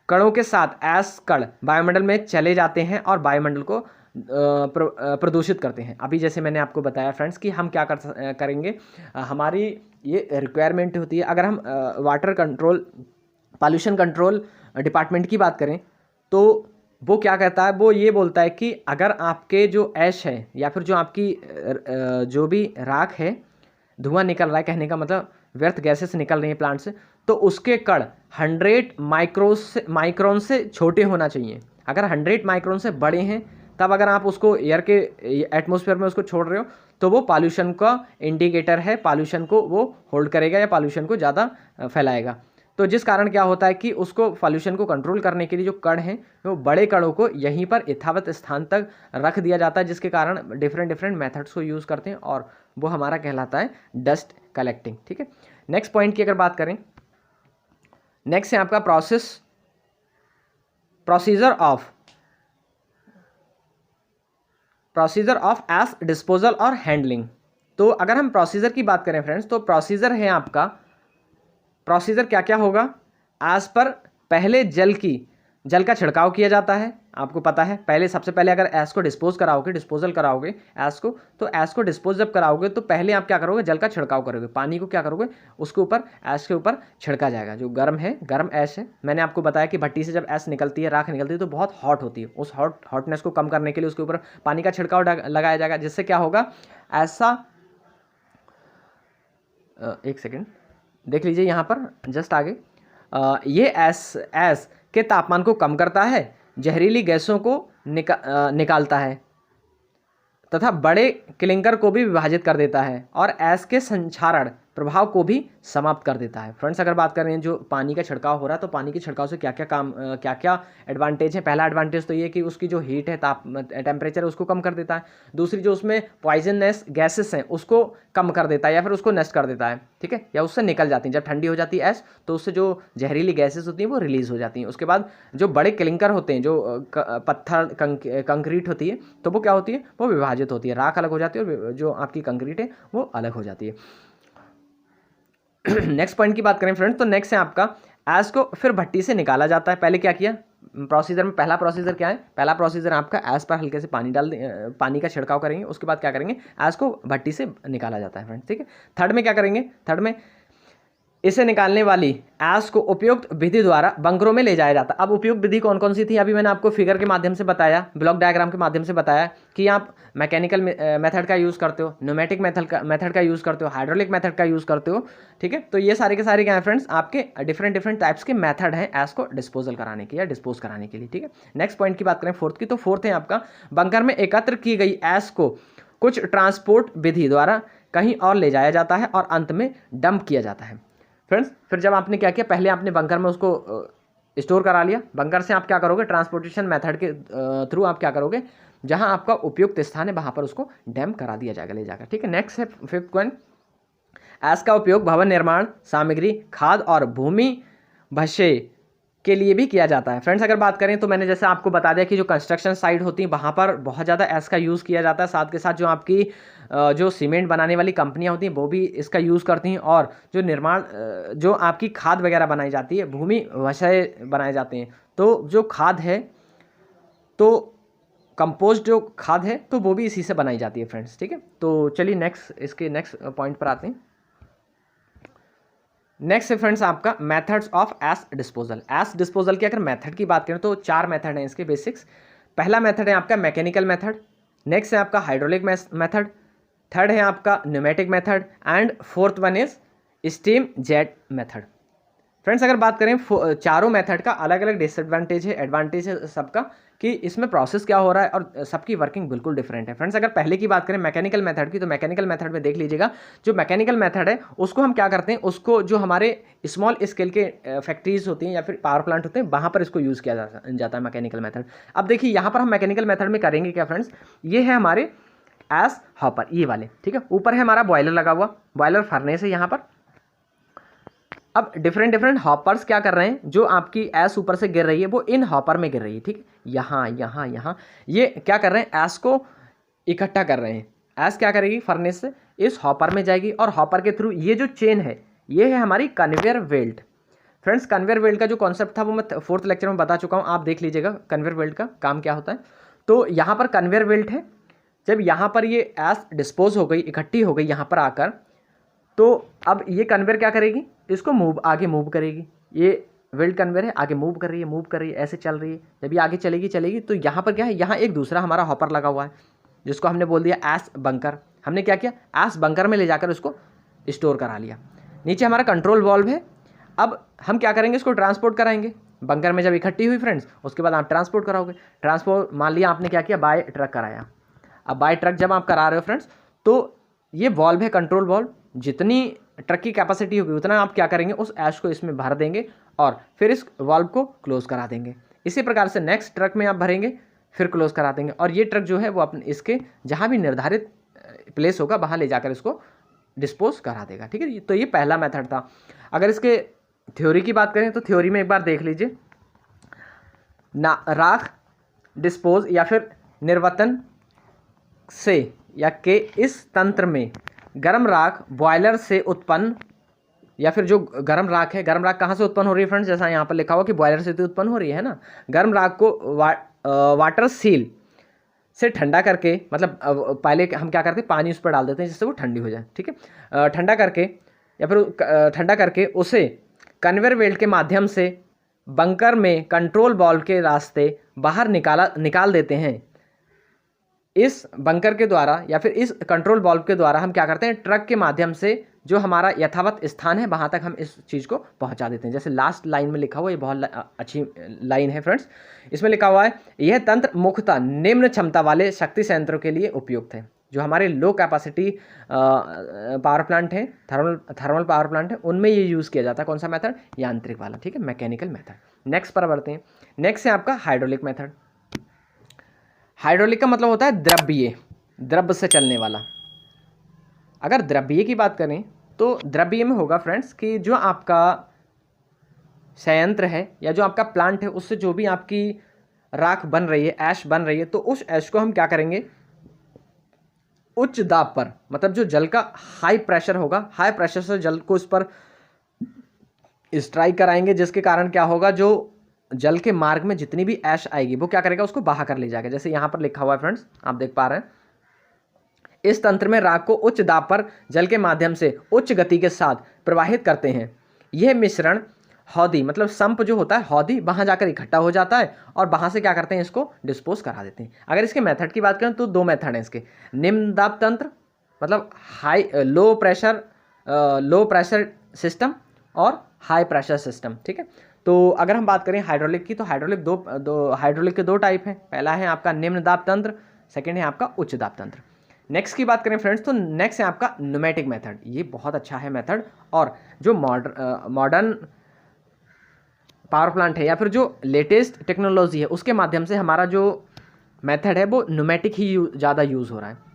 कणों के साथ ऐश कण वायुमंडल में चले जाते हैं और वायुमंडल को प्रदूषित करते हैं। अभी जैसे मैंने आपको बताया फ्रेंड्स कि हम क्या करेंगे, हमारी ये रिक्वायरमेंट होती है। अगर हम water control, pollution control department की बात करें तो वो क्या कहता है, वो ये बोलता है कि अगर आपके जो ऐश है या फिर जो आपकी जो भी राख है, धुआं निकल रहा है, कहने का मतलब व्यर्थ गैसेस निकल रही हैं प्लांट से, तो उसके कण 100 माइक्रोन से छोटे होना चाहिए। अगर 100 माइक्रोन से बड़े हैं तब अगर आप उसको एयर के एटमॉस्फेयर में उसको छोड़ रहे हो तो वो पॉल्यूशन का इंडिकेटर है, पॉल्यूशन को वो होल्ड करेगा या पॉल्यूशन को ज़्यादा फैलाएगा। तो जिस कारण क्या होता है कि उसको पॉल्यूशन को कंट्रोल करने के लिए जो कण हैं वो बड़े कणों को यहीं पर यथावत स्थान तक रख दिया जाता है, जिसके कारण डिफरेंट मेथड्स को यूज़ करते हैं और वो हमारा कहलाता है डस्ट कलेक्टिंग। ठीक है, नेक्स्ट पॉइंट की अगर बात करें, नेक्स्ट है आपका प्रोसीजर ऑफ ऐश डिस्पोजल और हैंडलिंग। तो अगर हम प्रोसीजर की बात करें फ्रेंड्स, तो प्रोसीजर है आपका, प्रोसीजर क्या क्या होगा, ऐश पर पहले जल का छिड़काव किया जाता है। आपको पता है, पहले सबसे पहले अगर ऐश को डिस्पोजल कराओगे ऐश को, तो ऐश को डिस्पोज जब कराओगे तो पहले आप क्या करोगे, जल का छिड़काव करोगे, पानी को क्या करोगे, उसके ऊपर, ऐश के ऊपर छिड़का जाएगा। जो गर्म ऐश है, मैंने आपको बताया कि भट्टी से जब ऐश निकलती है, राख निकलती है तो बहुत हॉट होती है, उस हॉटनेस को कम करने के लिए उसके ऊपर पानी का छिड़काव लगाया जाएगा, जिससे क्या होगा, ऐसा, एक सेकेंड देख लीजिए यहाँ पर जस्ट आगे, ये ऐश के तापमान को कम करता है, जहरीली गैसों को निकालता है तथा बड़े क्लिंकर को भी विभाजित कर देता है और ऐश के संक्षारण प्रभाव को भी समाप्त कर देता है। फ्रेंड्स, अगर बात करें जो पानी का छिड़काव हो रहा है, तो पानी के छिड़काव से क्या क्या एडवांटेज है। पहला एडवांटेज तो ये कि उसकी जो हीट है, टेम्परेचर, उसको कम कर देता है। दूसरी, जो उसमें पॉइजनस गैसेस हैं उसको कम कर देता है या फिर उसको नष्ट कर देता है, ठीक है, या उससे निकल जाती हैं। जब ठंडी हो जाती है ऐश तो उससे जो जहरीली गैसेस होती हैं वो रिलीज हो जाती हैं। उसके बाद जो बड़े क्लिंकर होते हैं, जो पत्थर कंक्रीट होती है, तो वो क्या होती है, वो विभाजित होती है, राख अलग हो जाती है और जो आपकी कंक्रीट है वो अलग हो जाती है। नेक्स्ट पॉइंट की बात करें फ्रेंड्स, तो नेक्स्ट है आपका, ऐश को फिर भट्टी से निकाला जाता है। पहले क्या किया प्रोसीजर में, पहला प्रोसीजर क्या है, पहला प्रोसीजर आपका ऐश पर हल्के से पानी का छिड़काव करेंगे, उसके बाद क्या करेंगे, ऐश को भट्टी से निकाला जाता है फ्रेंड्स, ठीक है। थर्ड में क्या करेंगे, थर्ड में इसे निकालने वाली ऐश को उपयुक्त विधि द्वारा बंकरों में ले जाया जाता है। अब उपयुक्त विधि कौन कौन सी थी, अभी मैंने आपको फिगर के माध्यम से बताया, ब्लॉक डायग्राम के माध्यम से बताया कि आप मैकेनिकल मेथड का यूज़ करते हो, न्यूमेटिक मेथड का यूज़ करते हो, हाइड्रोलिक मेथड का यूज़ करते हो, ठीक है। तो ये सारे के सारे क्या है फ्रेंड्स, आपके डिफरेंट टाइप्स के मेथड हैं ऐश को डिस्पोजल कराने के या डिस्पोज कराने के लिए, ठीक है। नेक्स्ट पॉइंट की बात करें फोर्थ की, तो फोर्थ है आपका, बंकर में एकत्र की गई ऐश को कुछ ट्रांसपोर्ट विधि द्वारा कहीं और ले जाया जाता है और अंत में डंप किया जाता है। फ्रेंड्स, फिर जब आपने क्या किया, पहले आपने बंकर में उसको स्टोर करा लिया, बंकर से आप क्या करोगे, ट्रांसपोर्टेशन मेथड के थ्रू आप क्या करोगे, जहां आपका उपयुक्त स्थान है वहां पर उसको डैम करा दिया जाएगा, ले जाकर, ठीक है। नेक्स्ट है फिफ्थ पॉइंट, ऐश का उपयोग भवन निर्माण सामग्री, खाद और भूमि भस्य के लिए भी किया जाता है। फ्रेंड्स, अगर बात करें तो मैंने जैसे आपको बता दिया कि जो कंस्ट्रक्शन साइट होती है वहाँ पर बहुत ज़्यादा ऐश का यूज़ किया जाता है, साथ के साथ जो आपकी जो सीमेंट बनाने वाली कंपनियां होती हैं वो भी इसका यूज़ करती हैं, और जो निर्माण जो आपकी खाद वगैरह बनाई जाती है, भूमि वशय बनाए जाते हैं, तो जो खाद है, तो कंपोस्ट जो खाद है, तो वो भी इसी से बनाई जाती है फ्रेंड्स, ठीक है। तो चलिए नेक्स्ट पॉइंट पर आते हैं। नेक्स्ट है फ्रेंड्स आपका methods of ash disposal. Ash disposal की अगर मेथड की बात करें तो 4 मेथड हैं इसके बेसिक्स। पहला मेथड है आपका मैकेनिकल मेथड, नेक्स्ट है आपका हाइड्रोलिक मेथड, थर्ड है आपका pneumatic method and fourth one is steam jet method. Friends अगर बात करें चारों मेथड का अलग अलग डिसएडवांटेज है, एडवांटेज है सबका, कि इसमें प्रोसेस क्या हो रहा है और सबकी वर्किंग बिल्कुल डिफरेंट है। फ्रेंड्स अगर पहले की बात करें मैकेनिकल मेथड की, तो मैकेनिकल मेथड में देख लीजिएगा, जो मैकेनिकल मेथड है उसको हम क्या करते हैं, उसको जो हमारे स्मॉल स्केल के फैक्ट्रीज होती हैं या फिर पावर प्लांट होते हैं वहाँ पर इसको यूज़ किया जाता है मैकेनिकल मेथड। अब देखिए यहाँ पर हम मैकेनिकल मेथड में करेंगे क्या फ्रेंड्स, ये है हमारे एस हॉपर, ये वाले, ठीक है। ऊपर है हमारा बॉयलर लगा हुआ, बॉयलर फर्नेस है यहाँ पर। अब डिफरेंट हॉपर्स क्या कर रहे हैं, जो आपकी एस ऊपर से गिर रही है वो इन हॉपर में गिर रही है, ठीक है। यहाँ ये क्या कर रहे हैं, एस को इकट्ठा कर रहे हैं। एस क्या करेगी, फर्नेस से इस हॉपर में जाएगी और हॉपर के थ्रू ये जो चेन है ये है हमारी conveyor belt. Friends conveyor belt का जो कॉन्सेप्ट था वो मैं 4th लेक्चर में बता चुका हूँ, आप देख लीजिएगा कन्वेयर बेल्ट का काम क्या होता है। तो यहाँ पर कन्वेयर बेल्ट है, जब यहाँ पर ये एस डिस्पोज हो गई, इकट्ठी हो गई यहाँ पर आकर, तो अब ये कन्वेयर क्या करेगी, इसको आगे मूव करेगी। ये वेल्ड कन्वेयर है, आगे मूव कर रही है, ऐसे चल रही है। जब ये आगे चलेगी तो यहाँ पर क्या है, यहाँ एक दूसरा हमारा हॉपर लगा हुआ है जिसको हमने बोल दिया एस बंकर। हमने क्या किया, एस बंकर में ले जाकर उसको स्टोर करा लिया। नीचे हमारा कंट्रोल वॉल्व है, अब हम क्या करेंगे, इसको ट्रांसपोर्ट कराएंगे बंकर में। जब इकट्ठी हुई फ्रेंड्स, उसके बाद आप ट्रांसपोर्ट कराओगे। ट्रांसपोर्ट मान लिया आपने क्या किया, बाय ट्रक कराया। अब बाय ट्रक जब आप करा रहे हो फ्रेंड्स, तो ये वॉल्व है कंट्रोल वॉल्व, जितनी ट्रक की कैपेसिटी होगी उतना आप क्या करेंगे, उस ऐश को इसमें भर देंगे और फिर इस वॉल्व को क्लोज करा देंगे। इसी प्रकार से नेक्स्ट ट्रक में आप भरेंगे, फिर क्लोज करा देंगे, और ये ट्रक जो है वो अपने इसके जहाँ भी निर्धारित प्लेस होगा वहाँ ले जाकर इसको डिस्पोज करा देगा, ठीक है। तो ये पहला मेथड था। अगर इसके थ्योरी की बात करें तो थ्योरी में एक बार देख लीजिए, राख डिस्पोज या फिर निर्वतन से या के इस तंत्र में गर्म राख बॉयलर से उत्पन्न, या फिर जो गर्म राख है, गर्म राख कहाँ से उत्पन्न हो रही है फ्रेंड्स, जैसा यहाँ पर लिखा हुआ कि बॉयलर से तो उत्पन्न हो रही है ना। गर्म राख को वाटर सील से ठंडा करके, मतलब पहले हम क्या करते हैं, पानी उस पर डाल देते हैं जिससे वो ठंडी हो जाए, ठीक है। ठंडा करके या फिर ठंडा करके उसे कन्वेयर बेल्ट के माध्यम से बंकर में कंट्रोल वॉल्व के रास्ते बाहर निकाल देते हैं। इस बंकर के द्वारा या फिर इस कंट्रोल वॉल्व के द्वारा हम क्या करते हैं, ट्रक के माध्यम से जो हमारा यथावत स्थान है वहाँ तक हम इस चीज़ को पहुँचा देते हैं। जैसे लास्ट लाइन में लिखा हुआ, ये बहुत अच्छी लाइन है फ्रेंड्स। इसमें लिखा हुआ है, यह तंत्र मुख्यतः निम्न क्षमता वाले शक्ति संयंत्रों के लिए उपयुक्त है। जो हमारे लो कैपेसिटी पावर प्लांट हैं, थर्मल पावर प्लांट है, उनमें ये यूज़ किया जाता है। कौन सा मेथड, यांत्रिक वाला, ठीक है, मैकेनिकल मेथड। नेक्स्ट पर बढ़ते हैं। नेक्स्ट है आपका हाइड्रोलिक मेथड। हाइड्रोलिक का मतलब होता है द्रव्य, द्रव्य से चलने वाला। अगर द्रव्य की बात करें तो द्रव्य में होगा फ्रेंड्स कि जो आपका संयंत्र है या जो आपका प्लांट है, उससे जो भी आपकी राख बन रही है, ऐश बन रही है, तो उस ऐश को हम क्या करेंगे, उच्च दाब पर, मतलब जो जल का हाई प्रेशर होगा, हाई प्रेशर से जल को इस पर स्ट्राइक कराएंगे, जिसके कारण क्या होगा, जो जल के मार्ग में जितनी भी ऐश आएगी वो क्या करेगा, उसको बहा कर ले जाएगा। जैसे यहाँ पर लिखा हुआ है फ्रेंड्स, आप देख पा रहे हैं, इस तंत्र में राख को उच्च दाब पर जल के माध्यम से उच्च गति के साथ प्रवाहित करते हैं। यह मिश्रण हौदी, मतलब संप जो होता है हौदी, वहाँ जाकर इकट्ठा हो जाता है और वहाँ से क्या करते हैं, इसको डिस्पोज करा देते हैं। अगर इसके मेथड की बात करें तो दो मेथड हैं इसके, निम्न दाब तंत्र मतलब लो प्रेशर सिस्टम और हाई प्रेशर सिस्टम, ठीक है। तो अगर हम बात करें हाइड्रोलिक की, तो हाइड्रोलिक के दो टाइप हैं। पहला है आपका निम्न दाब तंत्र, सेकेंड है आपका उच्च दाब तंत्र। नेक्स्ट की बात करें फ्रेंड्स तो नेक्स्ट है आपका न्यूमेटिक मेथड। ये बहुत अच्छा है मेथड, और जो मॉडर्न पावर प्लांट है या फिर जो लेटेस्ट टेक्नोलॉजी है उसके माध्यम से हमारा जो मेथड है वो न्यूमेटिक ही ज़्यादा यूज़ हो रहा है।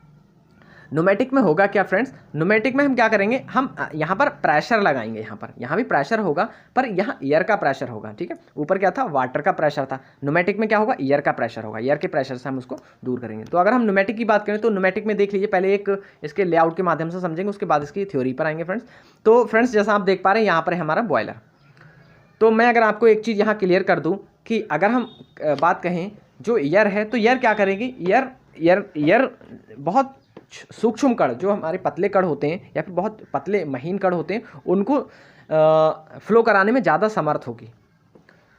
न्यूमेटिक में होगा क्या फ्रेंड्स, न्यूमेटिक में हम क्या करेंगे, हम यहाँ पर प्रेशर लगाएंगे, यहाँ भी प्रेशर होगा, पर यहाँ एयर का प्रेशर होगा, ठीक है। ऊपर क्या था, वाटर का प्रेशर था, न्यूमेटिक में क्या होगा, एयर का प्रेशर होगा। एयर के प्रेशर से हम उसको दूर करेंगे। तो अगर हम न्यूमेटिक की बात करें तो न्यूमेटिक में देख लीजिए, पहले एक इसके लेआउट के माध्यम से समझेंगे, उसके बाद इसकी थ्योरी पर आएंगे फ्रेंड्स। तो फ्रेंड्स जैसा आप देख पा रहे हैं, यहाँ पर है हमारा बॉयलर। तो मैं अगर आपको एक चीज़ यहाँ क्लियर कर दूँ कि अगर हम बात कहें जो एयर है, तो एयर क्या करेगी, एयर बहुत सूक्ष्म कण, जो हमारे पतले कण होते हैं या फिर बहुत पतले महीन कण होते हैं, उनको फ्लो कराने में ज़्यादा समर्थ होगी।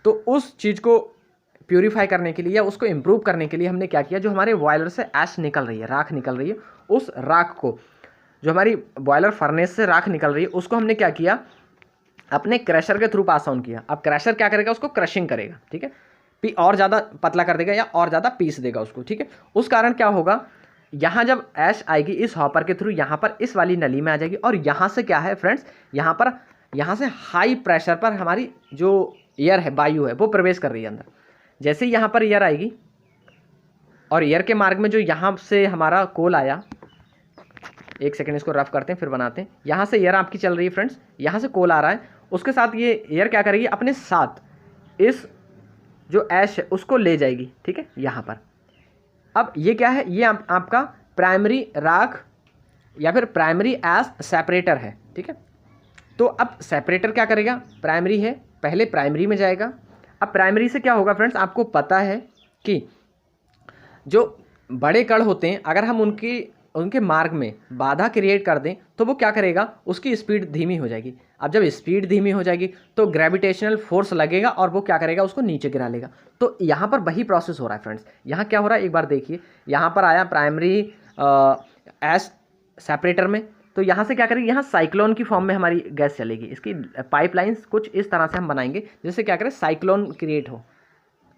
तो उस चीज़ को प्यूरीफाई करने के लिए या उसको इम्प्रूव करने के लिए हमने क्या किया, जो हमारे बॉयलर से ऐश निकल रही है, राख निकल रही है, उस राख को, जो हमारी बॉयलर फर्नेस से राख निकल रही है, उसको हमने क्या किया, अपने क्रशर के थ्रू पास ऑन किया। अब क्रशर क्या करेगा, उसको क्रशिंग करेगा, ठीक है, और ज़्यादा पतला कर देगा या और ज़्यादा पीस देगा उसको, ठीक है। उस कारण क्या होगा, यहाँ जब ऐश आएगी इस हॉपर के थ्रू, यहाँ पर इस वाली नली में आ जाएगी, और यहाँ से क्या है फ्रेंड्स, यहाँ से हाई प्रेशर पर हमारी जो एयर है, वायु है, वो प्रवेश कर रही है अंदर। जैसे ही यहाँ पर एयर आएगी और एयर के मार्ग में जो यहाँ से हमारा कोल आया, एक सेकेंड इसको रफ करते हैं फिर बनाते हैं। यहाँ से एयर आपकी चल रही है फ्रेंड्स, यहाँ से कोल आ रहा है, उसके साथ ये एयर क्या करेगी, अपने साथ इस जो ऐश है उसको ले जाएगी, ठीक है, यहाँ पर। अब ये क्या है, ये आपका प्राइमरी राख या फिर प्राइमरी ऐश सेपरेटर है, ठीक है। तो अब सेपरेटर क्या करेगा, प्राइमरी है, पहले प्राइमरी में जाएगा। अब प्राइमरी से क्या होगा फ्रेंड्स, आपको पता है कि जो बड़े कण होते हैं, अगर हम उनके मार्ग में बाधा क्रिएट कर दें तो वो क्या करेगा, उसकी स्पीड धीमी हो जाएगी। अब जब स्पीड धीमी हो जाएगी तो ग्रेविटेशनल फोर्स लगेगा और वो क्या करेगा, उसको नीचे गिरा लेगा। तो यहाँ पर वही प्रोसेस हो रहा है फ्रेंड्स। यहाँ क्या हो रहा है, एक बार देखिए, यहाँ पर आया प्राइमरी ऐश सेपरेटर में, तो यहाँ से क्या करेगी, यहाँ साइक्लोन की फॉर्म में हमारी गैस चलेगी। इसकी पाइपलाइंस कुछ इस तरह से हम बनाएंगे जिससे क्या करें, साइक्लोन क्रिएट हो,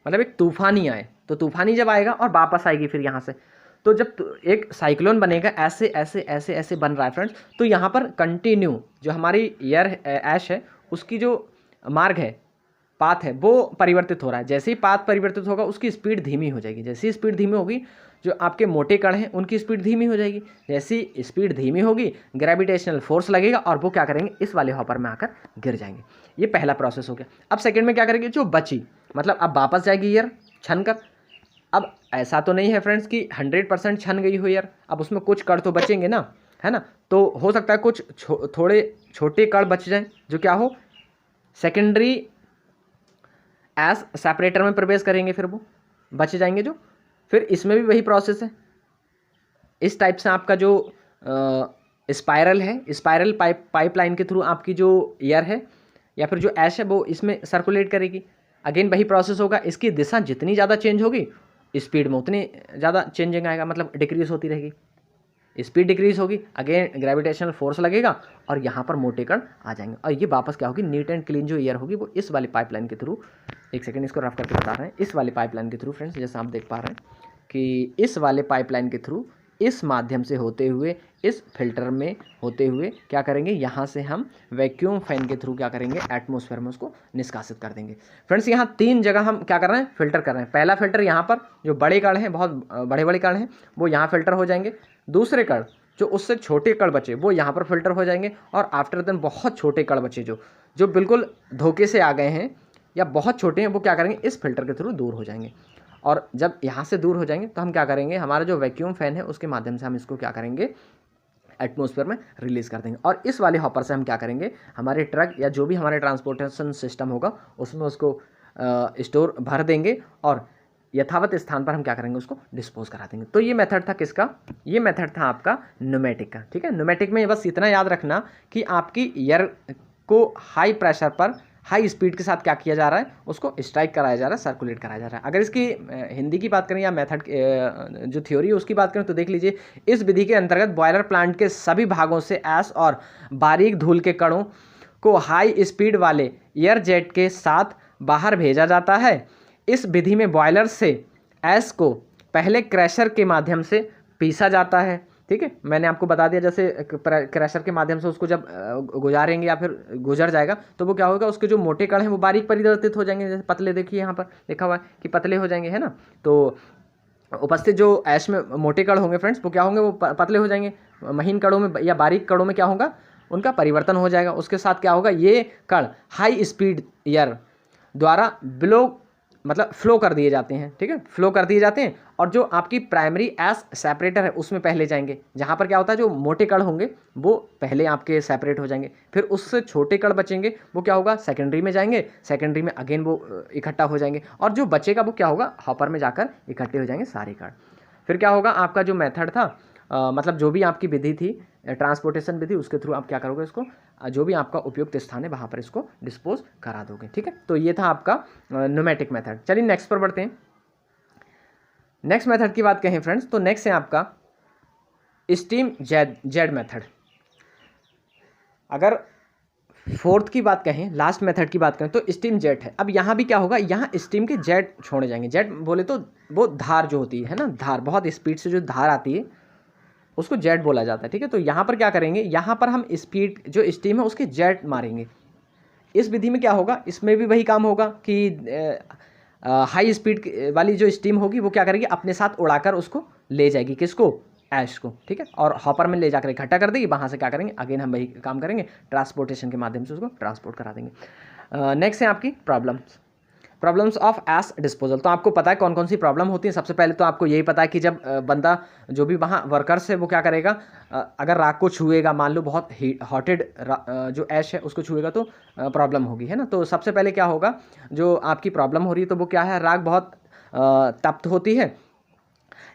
मतलब एक तूफानी आए। तो तूफानी जब आएगा और वापस आएगी फिर यहाँ से, तो जब एक साइक्लोन बनेगा, ऐसे ऐसे ऐसे ऐसे बन रहा है फ्रेंड्स। तो यहाँ पर कंटिन्यू जो हमारी एयर ऐश है उसकी जो मार्ग है, पाथ है, वो परिवर्तित हो रहा है। जैसे ही पाथ परिवर्तित होगा उसकी स्पीड धीमी हो जाएगी। जैसे ही स्पीड धीमी होगी, जो आपके मोटे कण हैं उनकी स्पीड धीमी हो जाएगी। जैसी स्पीड धीमी होगी, ग्रेविटेशनल फोर्स लगेगा और वो क्या करेंगे, इस वाले हॉपर में आकर गिर जाएंगे। ये पहला प्रोसेस हो गया। अब सेकेंड में क्या करेंगे, जो बची, मतलब अब वापस जाएगी एयर छन कर। अब ऐसा तो नहीं है फ्रेंड्स कि 100% छन गई हो एयर, अब उसमें कुछ कण तो बचेंगे ना, है ना। तो हो सकता है कुछ थोड़े छोटे कण बच जाएं, जो क्या हो, सेकेंडरी ऐश सेपरेटर में प्रवेश करेंगे, फिर वो बच जाएंगे जो। फिर इसमें भी वही प्रोसेस है। इस टाइप से आपका जो स्पाइरल है, स्पाइरल पाइपलाइन के थ्रू आपकी जो एयर है या फिर जो ऐश है वो इसमें सर्कुलेट करेगी। अगेन वही प्रोसेस होगा। इसकी दिशा जितनी ज़्यादा चेंज होगी, स्पीड में उतनी ज़्यादा चेंजिंग आएगा, मतलब डिक्रीज होती रहेगी। स्पीड डिक्रीज होगी, अगेन ग्रेविटेशनल फोर्स लगेगा और यहाँ पर मोटे कण आ जाएंगे और ये वापस क्या होगी, नीट एंड क्लीन जो एयर होगी वो इस वाली पाइपलाइन के थ्रू, एक सेकेंड इसको रफ करके बता रहे हैं, इस वाली पाइपलाइन के थ्रू फ्रेंड्स, जैसे आप देख पा रहे हैं कि इस वाले पाइपलाइन के थ्रू इस माध्यम से होते हुए, इस फिल्टर में होते हुए क्या करेंगे, यहाँ से हम वैक्यूम फैन के थ्रू क्या करेंगे, एटमॉस्फेयर में उसको निष्कासित कर देंगे। फ्रेंड्स यहाँ 3 जगह हम क्या कर रहे हैं, फिल्टर कर रहे हैं। पहला फिल्टर यहाँ पर जो बड़े कण हैं, बहुत बड़े बड़े कण हैं, वो यहाँ फिल्टर हो जाएंगे। दूसरे कण जो उससे छोटे कण बचे वो यहाँ पर फिल्टर हो जाएंगे। और आफ्टर देन बहुत छोटे कण बचे जो बिल्कुल धोखे से आ गए हैं या बहुत छोटे हैं, वो क्या करेंगे, इस फिल्टर के थ्रू दूर हो जाएंगे। और जब यहाँ से दूर हो जाएंगे तो हम क्या करेंगे, हमारा जो वैक्यूम फैन है उसके माध्यम से हम इसको क्या करेंगे, एटमॉस्फेयर में रिलीज कर देंगे। और इस वाले हॉपर से हम क्या करेंगे, हमारे ट्रक या जो भी हमारे ट्रांसपोर्टेशन सिस्टम होगा उसमें उसको स्टोर भर देंगे और यथावत स्थान पर हम क्या करेंगे, उसको डिस्पोज करा देंगे। तो ये मेथड था किसका, ये मेथड था आपका न्यूमेटिक का। ठीक है, न्यूमेटिक में बस इतना याद रखना कि आपकी एयर को हाई प्रेशर पर हाई स्पीड के साथ क्या किया जा रहा है, उसको स्ट्राइक कराया जा रहा है, सर्कुलेट कराया जा रहा है। अगर इसकी हिंदी की बात करें या मेथड जो थ्योरी है उसकी बात करें तो देख लीजिए, इस विधि के अंतर्गत बॉयलर प्लांट के सभी भागों से ऐश और बारीक धूल के कणों को हाई स्पीड वाले एयर जेट के साथ बाहर भेजा जाता है। इस विधि में बॉयलर से ऐश को पहले क्रैशर के माध्यम से पीसा जाता है। ठीक है, मैंने आपको बता दिया, जैसे क्रैशर के माध्यम से उसको जब गुजारेंगे या फिर गुजर जाएगा तो वो क्या होगा, उसके जो मोटे कण हैं वो बारीक परिवर्तित हो जाएंगे। जैसे पतले, देखिए यहाँ पर लिखा हुआ है कि पतले हो जाएंगे, है ना। तो उपस्थित जो ऐश में मोटे कण होंगे फ्रेंड्स, वो क्या होंगे, वो पतले हो जाएंगे। महीन कणों में या बारीक कणों में क्या होगा, उनका परिवर्तन हो जाएगा। उसके साथ क्या होगा, ये कण हाई स्पीड एयर द्वारा फ्लो कर दिए जाते हैं। ठीक है, फ्लो कर दिए जाते हैं और जो आपकी प्राइमरी ऐश सेपरेटर है उसमें पहले जाएंगे, जहाँ पर क्या होता है, जो मोटे कण होंगे वो पहले आपके सेपरेट हो जाएंगे। फिर उससे छोटे कण बचेंगे, वो क्या होगा, सेकेंडरी में जाएंगे। सेकेंडरी में अगेन वो इकट्ठा हो जाएंगे और जो बचेगा वो क्या होगा, हॉपर में जाकर इकट्ठे हो जाएंगे सारे कण। फिर क्या होगा, आपका जो मेथड था, मतलब जो भी आपकी विधि थी, ट्रांसपोर्टेशन विधि, उसके थ्रू आप क्या करोगे, इसको जो भी आपका उपयुक्त स्थान है वहाँ पर इसको डिस्पोज करा दोगे। ठीक है, तो ये था आपका न्यूमेटिक मेथड। चलिए नेक्स्ट पर बढ़ते हैं। नेक्स्ट मेथड की बात कहें फ्रेंड्स, तो नेक्स्ट है आपका स्टीम जेड मेथड। अगर फोर्थ की बात कहें, लास्ट मेथड की बात करें, तो स्टीम जेट है। अब यहाँ भी क्या होगा, यहाँ स्टीम के जेट छोड़े जाएंगे। जेट बोले तो वो धार जो होती है ना, धार, बहुत स्पीड से जो धार आती है उसको जेट बोला जाता है। ठीक है, तो यहाँ पर क्या करेंगे, यहाँ पर हम स्पीड जो स्टीम है उसके जेट मारेंगे। इस विधि में क्या होगा, इसमें भी वही काम होगा कि हाई स्पीड वाली जो स्टीम होगी वो क्या करेगी, अपने साथ उड़ाकर उसको ले जाएगी, किसको, ऐश को। ठीक है, और हॉपर में ले जाकर इकट्ठा कर देगी, वहाँ से क्या करेंगे, अगेन हम वही काम करेंगे, ट्रांसपोर्टेशन के माध्यम से उसको ट्रांसपोर्ट करा देंगे। नेक्स्ट है आपकी प्रॉब्लम्स ऑफ एश डिस्पोजल। तो आपको पता है कौन कौन सी प्रॉब्लम होती है। सबसे पहले तो आपको यही पता है कि जब बंदा जो भी वहाँ वर्कर्स है वो क्या करेगा, अगर राख को छुएगा, मान लो बहुत हॉटेड जो ऐश है उसको छुएगा तो प्रॉब्लम होगी, है ना। तो सबसे पहले क्या होगा, जो आपकी प्रॉब्लम हो रही है तो वो क्या है, राख बहुत तप्त होती है,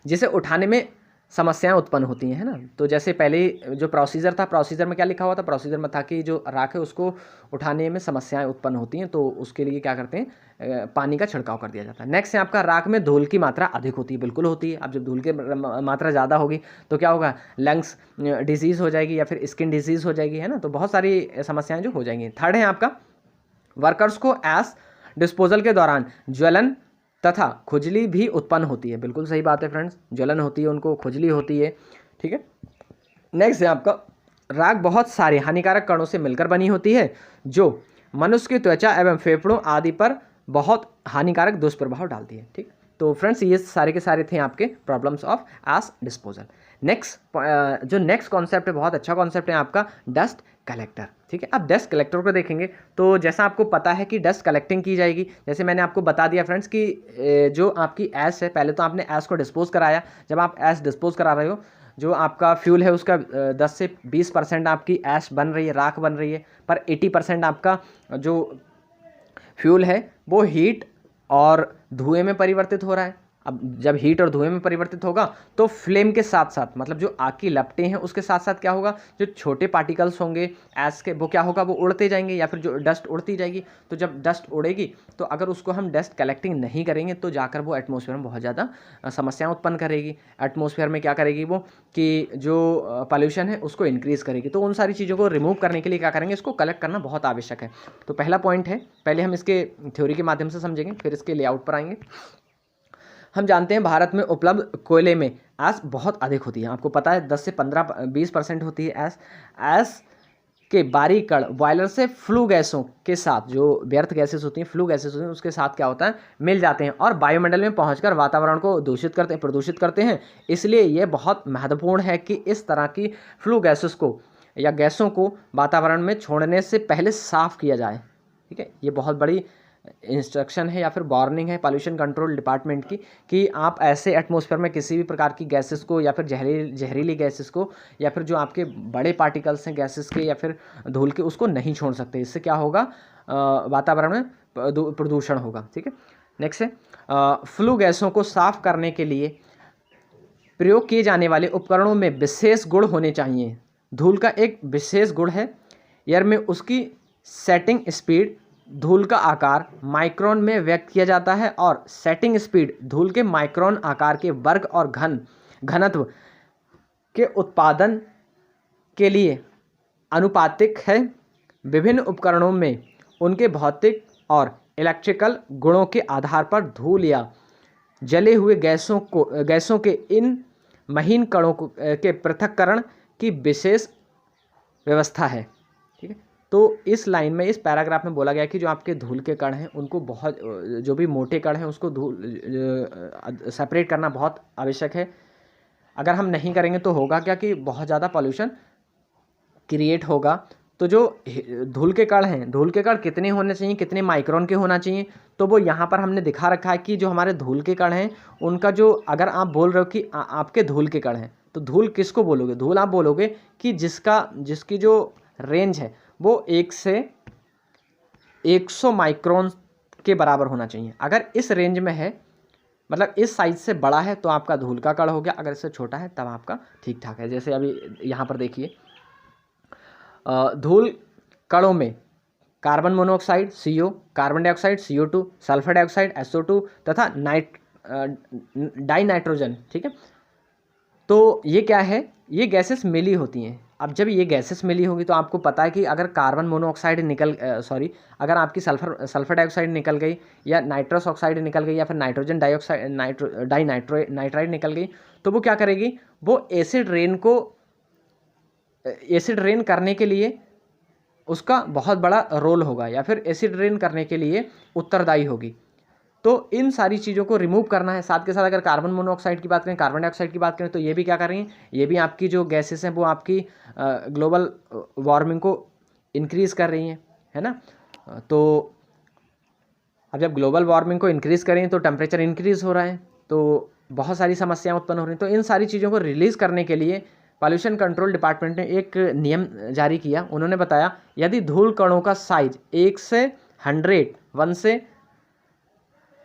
जिसे उठाने में समस्याएं उत्पन्न होती हैं, है ना। तो जैसे पहले जो प्रोसीजर था, प्रोसीजर में क्या लिखा हुआ था, प्रोसीजर में था कि जो राख है उसको उठाने में समस्याएं उत्पन्न होती हैं, तो उसके लिए क्या करते हैं, पानी का छिड़काव कर दिया जाता है। नेक्स्ट है आपका, राख में धूल की मात्रा अधिक होती है, बिल्कुल होती है। अब जब धूल की मात्रा ज़्यादा होगी तो क्या होगा, लंग्स डिजीज़ हो जाएगी या फिर स्किन डिजीज़ हो जाएगी, है ना। तो बहुत सारी समस्याएँ जो हो जाएंगी। थर्ड है आपका, वर्कर्स को एश डिस्पोजल के दौरान ज्वलन तथा खुजली भी उत्पन्न होती है। बिल्कुल सही बात है फ्रेंड्स, ज्वलन होती है उनको, खुजली होती है। ठीक है, नेक्स्ट है आपका, राख बहुत सारे हानिकारक कणों से मिलकर बनी होती है, जो मनुष्य की त्वचा एवं फेफड़ों आदि पर बहुत हानिकारक दुष्प्रभाव डालती है। ठीक, तो फ्रेंड्स ये सारे के सारे थे आपके problems of ash disposal. Next जो नेक्स्ट कॉन्सेप्ट है, बहुत अच्छा कॉन्सेप्ट है आपका, डस्ट कलेक्टर। ठीक है, अब डस्ट कलेक्टर को देखेंगे तो जैसा आपको पता है कि डस्ट कलेक्टिंग की जाएगी। जैसे मैंने आपको बता दिया फ्रेंड्स कि जो आपकी ऐश है, पहले तो आपने ऐश को डिस्पोज कराया। जब आप ऐश डिस्पोज करा रहे हो, जो आपका फ्यूल है उसका 10 से 20% आपकी ऐश बन रही है, राख बन रही है, पर 80% आपका जो फ्यूल है वो हीट और धुएं में परिवर्तित हो रहा है। अब जब हीट और धुएं में परिवर्तित होगा तो फ्लेम के साथ साथ, मतलब जो आग की लपटें हैं उसके साथ साथ क्या होगा, जो छोटे पार्टिकल्स होंगे ऐश के, वो क्या होगा, वो उड़ते जाएंगे, या फिर जो डस्ट उड़ती जाएगी। तो जब डस्ट उड़ेगी तो अगर उसको हम डस्ट कलेक्टिंग नहीं करेंगे तो जाकर वो एटमॉस्फेयर में बहुत ज़्यादा समस्याएं उत्पन्न करेगी। एटमॉस्फेयर में क्या करेगी वो, कि जो पॉल्यूशन है उसको इंक्रीज़ करेगी। तो उन सारी चीज़ों को रिमूव करने के लिए क्या करेंगे, इसको कलेक्ट करना बहुत आवश्यक है। तो पहला पॉइंट है, पहले हम इसके थ्योरी के माध्यम से समझेंगे, फिर इसके लेआउट पर आएंगे। हम जानते हैं भारत में उपलब्ध कोयले में ऐश बहुत अधिक होती है। आपको पता है 10 से 15-20% होती है ऐश। ऐश के बारीक कण बॉयलर से फ्लू गैसों के साथ, जो व्यर्थ गैसेस होती हैं, फ्लू गैसेस होती हैं, उसके साथ क्या होता है, मिल जाते हैं और वायुमंडल में पहुंचकर वातावरण को प्रदूषित करते हैं। इसलिए ये बहुत महत्वपूर्ण है कि इस तरह की फ्लू गैसेस को या गैसों को वातावरण में छोड़ने से पहले साफ किया जाए। ठीक है, ये बहुत बड़ी इंस्ट्रक्शन है या फिर वार्निंग है पॉल्यूशन कंट्रोल डिपार्टमेंट की, कि आप ऐसे एटमॉस्फेयर में किसी भी प्रकार की गैसेस को या फिर जहरीली गैसेस को या फिर जो आपके बड़े पार्टिकल्स हैं गैसेस के या फिर धूल के, उसको नहीं छोड़ सकते। इससे क्या होगा, वातावरण में प्रदूषण होगा। ठीक है, नेक्स्ट है, फ्लू गैसों को साफ करने के लिए प्रयोग किए जाने वाले उपकरणों में विशेष गुण होने चाहिए। धूल का एक विशेष गुण है एयर में उसकी सेटिंग स्पीड, धूल का आकार माइक्रोन में व्यक्त किया जाता है और सेटिंग स्पीड धूल के माइक्रोन आकार के वर्ग और घनत्व के उत्पादन के लिए अनुपातिक है। विभिन्न उपकरणों में उनके भौतिक और इलेक्ट्रिकल गुणों के आधार पर धूल या जले हुए गैसों के इन महीन कणों के पृथक्करण की विशेष व्यवस्था है। ठीक है, तो इस लाइन में, इस पैराग्राफ में बोला गया कि जो आपके धूल के कण हैं उनको बहुत, जो भी मोटे कण हैं उसको सेपरेट करना बहुत आवश्यक है। अगर हम नहीं करेंगे तो होगा क्या, कि बहुत ज़्यादा पॉल्यूशन क्रिएट होगा। तो जो धूल के कण हैं, धूल के कण कितने होने चाहिए, कितने माइक्रोन के होना चाहिए, तो वो यहाँ पर हमने दिखा रखा है कि जो हमारे धूल के कण हैं उनका जो, अगर आप बोल रहे हो कि आपके धूल के कण हैं, तो धूल किसको बोलोगे, धूल आप बोलोगे कि जिसकी जो रेंज है वो 1 से 100 माइक्रोन के बराबर होना चाहिए। अगर इस रेंज में है मतलब इस साइज से बड़ा है तो आपका धूल का कण हो गया, अगर इससे छोटा है तब आपका ठीक ठाक है। जैसे अभी यहाँ पर देखिए, धूल कणों में carbon monoxide CO, carbon dioxide CO2, sulphur dioxide SO2 तथा डाई नाइट्रोजन, ठीक है। तो ये क्या है, ये गैसेस मिली होती हैं। अब जब ये गैसेस मिली होगी तो आपको पता है कि अगर कार्बन मोनोऑक्साइड अगर आपकी सल्फर डाइऑक्साइड निकल गई या नाइट्रस ऑक्साइड निकल गई या फिर नाइट्रोजन डाइऑक्साइड नाइट्राइड निकल गई, तो वो क्या करेगी, वो एसिड रेन करने के लिए उसका बहुत बड़ा रोल होगा या फिर एसिड रेन करने के लिए उत्तरदायी होगी। तो इन सारी चीज़ों को रिमूव करना है। साथ के साथ अगर कार्बन मोनोऑक्साइड की बात करें, कार्बन डाइऑक्साइड की बात करें, तो ये भी क्या कर रही हैं, ये भी आपकी जो गैसेस हैं वो आपकी ग्लोबल वार्मिंग को इंक्रीज़ कर रही हैं, है ना। तो अब जब ग्लोबल वार्मिंग को इंक्रीज़ करें तो टेम्परेचर इंक्रीज़ हो रहा है, तो बहुत सारी समस्याएं उत्पन्न हो रही हैं। तो इन सारी चीज़ों को रिलीज़ करने के लिए पॉल्यूशन कंट्रोल डिपार्टमेंट ने एक नियम जारी किया। उन्होंने बताया यदि धूल कणों का साइज 1 से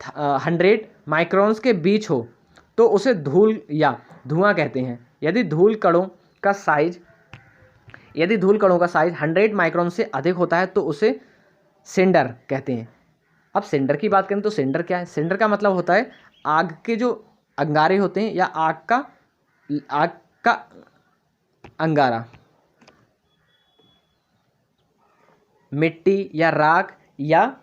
100 माइक्रॉन्स के बीच हो तो उसे धूल या धुआं कहते हैं। यदि धूल कणों का साइज 100 माइक्रॉन से अधिक होता है तो उसे सिंडर कहते हैं। अब सिंडर की बात करें तो सिंडर क्या है, सिंडर का मतलब होता है आग के जो अंगारे होते हैं या आग का अंगारा, मिट्टी या राख या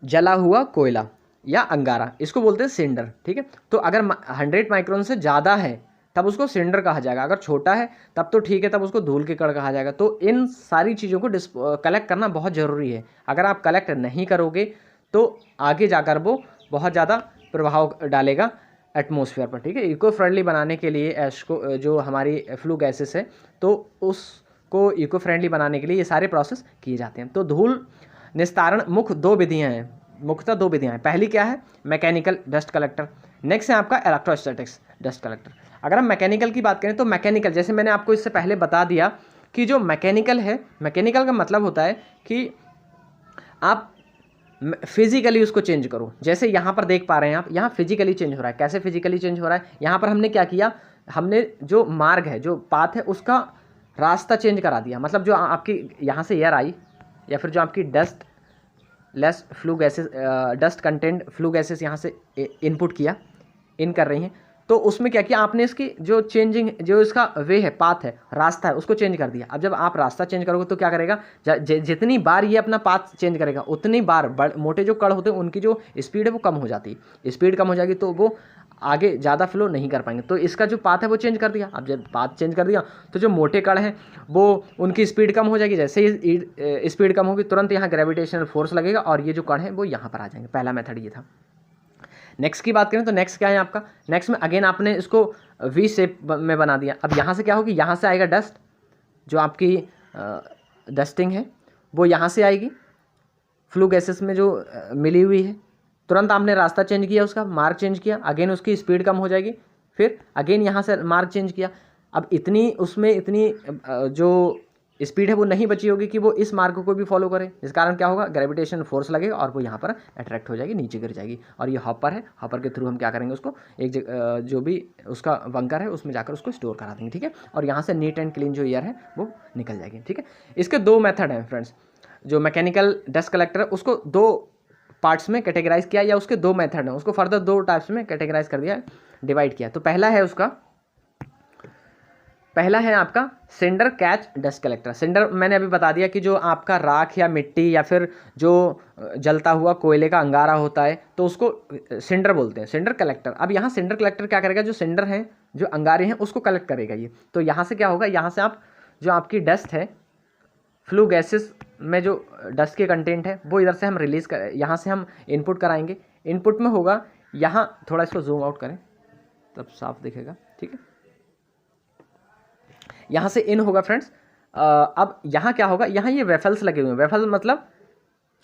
जला हुआ कोयला या अंगारा, इसको बोलते हैं सिंडर, ठीक है। तो अगर 100 माइक्रोन से ज़्यादा है तब उसको सिंडर कहा जाएगा, अगर छोटा है तब तो ठीक है, तब उसको धूल के कण कहा जाएगा। तो इन सारी चीज़ों को कलेक्ट करना बहुत ज़रूरी है। अगर आप कलेक्ट नहीं करोगे तो आगे जाकर वो बहुत ज़्यादा प्रभाव डालेगा एटमॉस्फेयर पर, ठीक है। इको फ्रेंडली बनाने के लिए जो हमारी फ्लू गैसेस है तो उसको इको फ्रेंडली बनाने के लिए ये सारे प्रोसेस किए जाते हैं। तो धूल निस्तारण मुख्य 2 विधियाँ हैं, मुख्यतः 2 विधियाँ हैं। पहली क्या है, मैकेनिकल डस्ट कलेक्टर, नेक्स्ट है आपका इलेक्ट्रोस्टैटिक्स डस्ट कलेक्टर। अगर हम मैकेनिकल की बात करें तो मैकेनिकल, जैसे मैंने आपको इससे पहले बता दिया कि जो मैकेनिकल है, मैकेनिकल का मतलब होता है कि आप फिजिकली उसको चेंज करो। जैसे यहाँ पर देख पा रहे हैं आप, यहाँ फिजिकली चेंज हो रहा है। कैसे फिजिकली चेंज हो रहा है, यहाँ पर हमने क्या किया, हमने जो मार्ग है, जो पाथ है, उसका रास्ता चेंज करा दिया। मतलब जो आपकी यहाँ से एयर आई या फिर जो आपकी डस्ट कंटेंट फ्लू गैसेस यहाँ से इनपुट किया, इन कर रही हैं, तो उसमें क्या किया आपने, इसकी जो चेंजिंग, जो इसका वे है, पाथ है, रास्ता है, उसको चेंज कर दिया। अब जब आप रास्ता चेंज करोगे तो क्या करेगा, जितनी बार ये अपना पाथ चेंज करेगा उतनी बार मोटे जो कण होते हैं उनकी जो स्पीड है वो कम हो जाती है। स्पीड कम हो जाएगी तो वो आगे ज़्यादा फ्लो नहीं कर पाएंगे। तो इसका जो पाथ है वो चेंज कर दिया। अब जब पाथ चेंज कर दिया तो जो मोटे कण हैं वो उनकी स्पीड कम हो जाएगी। जैसे ही स्पीड कम होगी तुरंत यहाँ ग्रेविटेशनल फोर्स लगेगा और ये जो कण है वो यहाँ पर आ जाएंगे। पहला मेथड ये था। नेक्स्ट की बात करें तो नेक्स्ट क्या है आपका, नेक्स्ट में अगेन आपने इसको वी शेप में बना दिया। अब यहाँ से क्या होगी, यहाँ से आएगा डस्ट, जो आपकी डस्टिंग है वो यहाँ से आएगी फ्लू गैसेस में जो मिली हुई है। तुरंत आपने रास्ता चेंज किया, उसका मार्ग चेंज किया, अगेन उसकी स्पीड कम हो जाएगी, फिर अगेन यहाँ से मार्ग चेंज किया। अब इतनी जो स्पीड है वो नहीं बची होगी कि वो इस मार्ग को भी फॉलो करे। इस कारण क्या होगा, ग्रेविटेशन फोर्स लगेगा और वो यहाँ पर अट्रैक्ट हो जाएगी, नीचे गिर जाएगी। और ये हॉपर है, हॉपर के थ्रू हम क्या करेंगे, उसको एक जगह जो भी उसका बंकर है उसमें जाकर उसको स्टोर करा देंगे, ठीक है। और यहाँ से नीट एंड क्लीन जो एयर है वो निकल जाएगी, ठीक है। इसके 2 मेथड हैं फ्रेंड्स। जो मैकेनिकल डस्ट कलेक्टर है उसको 2 पार्ट्स में कैटेगराइज किया, या उसके 2 मेथड हैं, उसको फर्दर 2 टाइप्स में कैटेगराइज कर दिया, डिवाइड किया। तो पहला है आपका cinder catch dust collector. Cinder मैंने अभी बता दिया कि जो आपका राख या मिट्टी या फिर जो जलता हुआ कोयले का अंगारा होता है तो उसको सिंडर बोलते हैं, सिंडर कलेक्टर। अब यहाँ सिंडर कलेक्टर क्या करेगा, जो सिंडर हैं, जो अंगारे हैं, उसको कलेक्ट करेगा ये। तो यहाँ से क्या होगा, यहाँ से आप जो आपकी डस्ट है, फ्लू गैसेस में जो डस्ट के कंटेंट है वो इधर से हम रिलीज़ कर, यहाँ से हम इनपुट कराएंगे। इनपुट में होगा यहाँ, थोड़ा इसको जूम आउट करें तब साफ दिखेगा, ठीक है। यहाँ से इन होगा फ्रेंड्स। अब यहाँ क्या होगा, यहाँ ये वेफल्स लगे हुए हैं। वेफल्स मतलब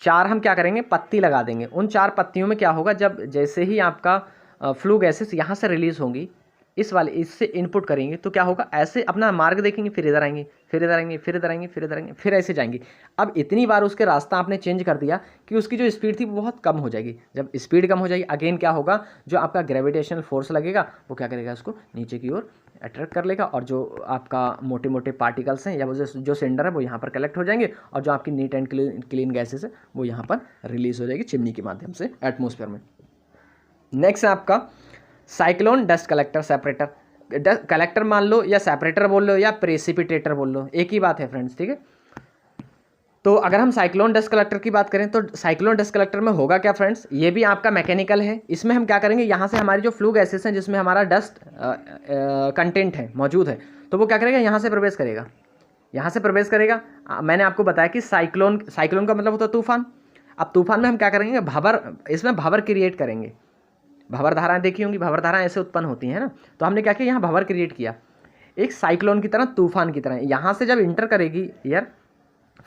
4 हम क्या करेंगे, पत्ती लगा देंगे। उन 4 पत्तियों में क्या होगा, जब जैसे ही आपका फ्लू गैसेस यहाँ से रिलीज़ होंगी, इस वाले इससे इनपुट करेंगे तो क्या होगा, ऐसे अपना मार्ग देखेंगे, फिर इधर आएंगे, फिर इधर आएंगे, फिर इधर आएंगे, फिर इधर आएंगे, फिर ऐसे जाएंगे। अब इतनी बार उसके रास्ता आपने चेंज कर दिया कि उसकी जो स्पीड थी वो बहुत कम हो जाएगी। जब स्पीड कम हो जाएगी, अगेन क्या होगा, जो आपका ग्रेविटेशनल फोर्स लगेगा वो क्या करेगा, उसको नीचे की ओर अट्रैक्ट कर लेगा, और जो आपका मोटे मोटे पार्टिकल्स हैं या वो जो सेंडर है वो यहाँ पर कलेक्ट हो जाएंगे, और जो आपकी नीट एंड क्लीन गैसेस है वो यहाँ पर रिलीज हो जाएगी चिमनी के माध्यम से एटमोसफेयर में। नेक्स्ट है आपका cyclone dust collector separator. Dust collector मान लो या सेपरेटर बोल लो या प्रेसिपिटेटर बोल लो, एक ही बात है फ्रेंड्स, ठीक है। तो अगर हम साइक्लोन डस्ट कलेक्टर की बात करें तो साइक्लोन डस्ट कलेक्टर में होगा क्या फ्रेंड्स, ये भी आपका मैकेनिकल है। इसमें हम क्या करेंगे, यहाँ से हमारी जो फ्लू गैसेस हैं जिसमें हमारा डस्ट कंटेंट है मौजूद है, तो वो क्या करेगा, यहाँ से प्रवेश करेगा, यहाँ से प्रवेश करेगा। मैंने आपको बताया कि साइक्लोन का मतलब होता है तूफान। अब तूफान में हम क्या करेंगे, भंवर, इसमें भंवर क्रिएट करेंगे। भंवर धाराएं देखी होंगी, भंवर धाराएं ऐसे उत्पन्न होती हैं ना, तो हमने क्या किया, यहाँ भंवर क्रिएट किया एक साइक्लोन की तरह, तूफान की तरह। यहाँ से जब इंटर करेगी एयर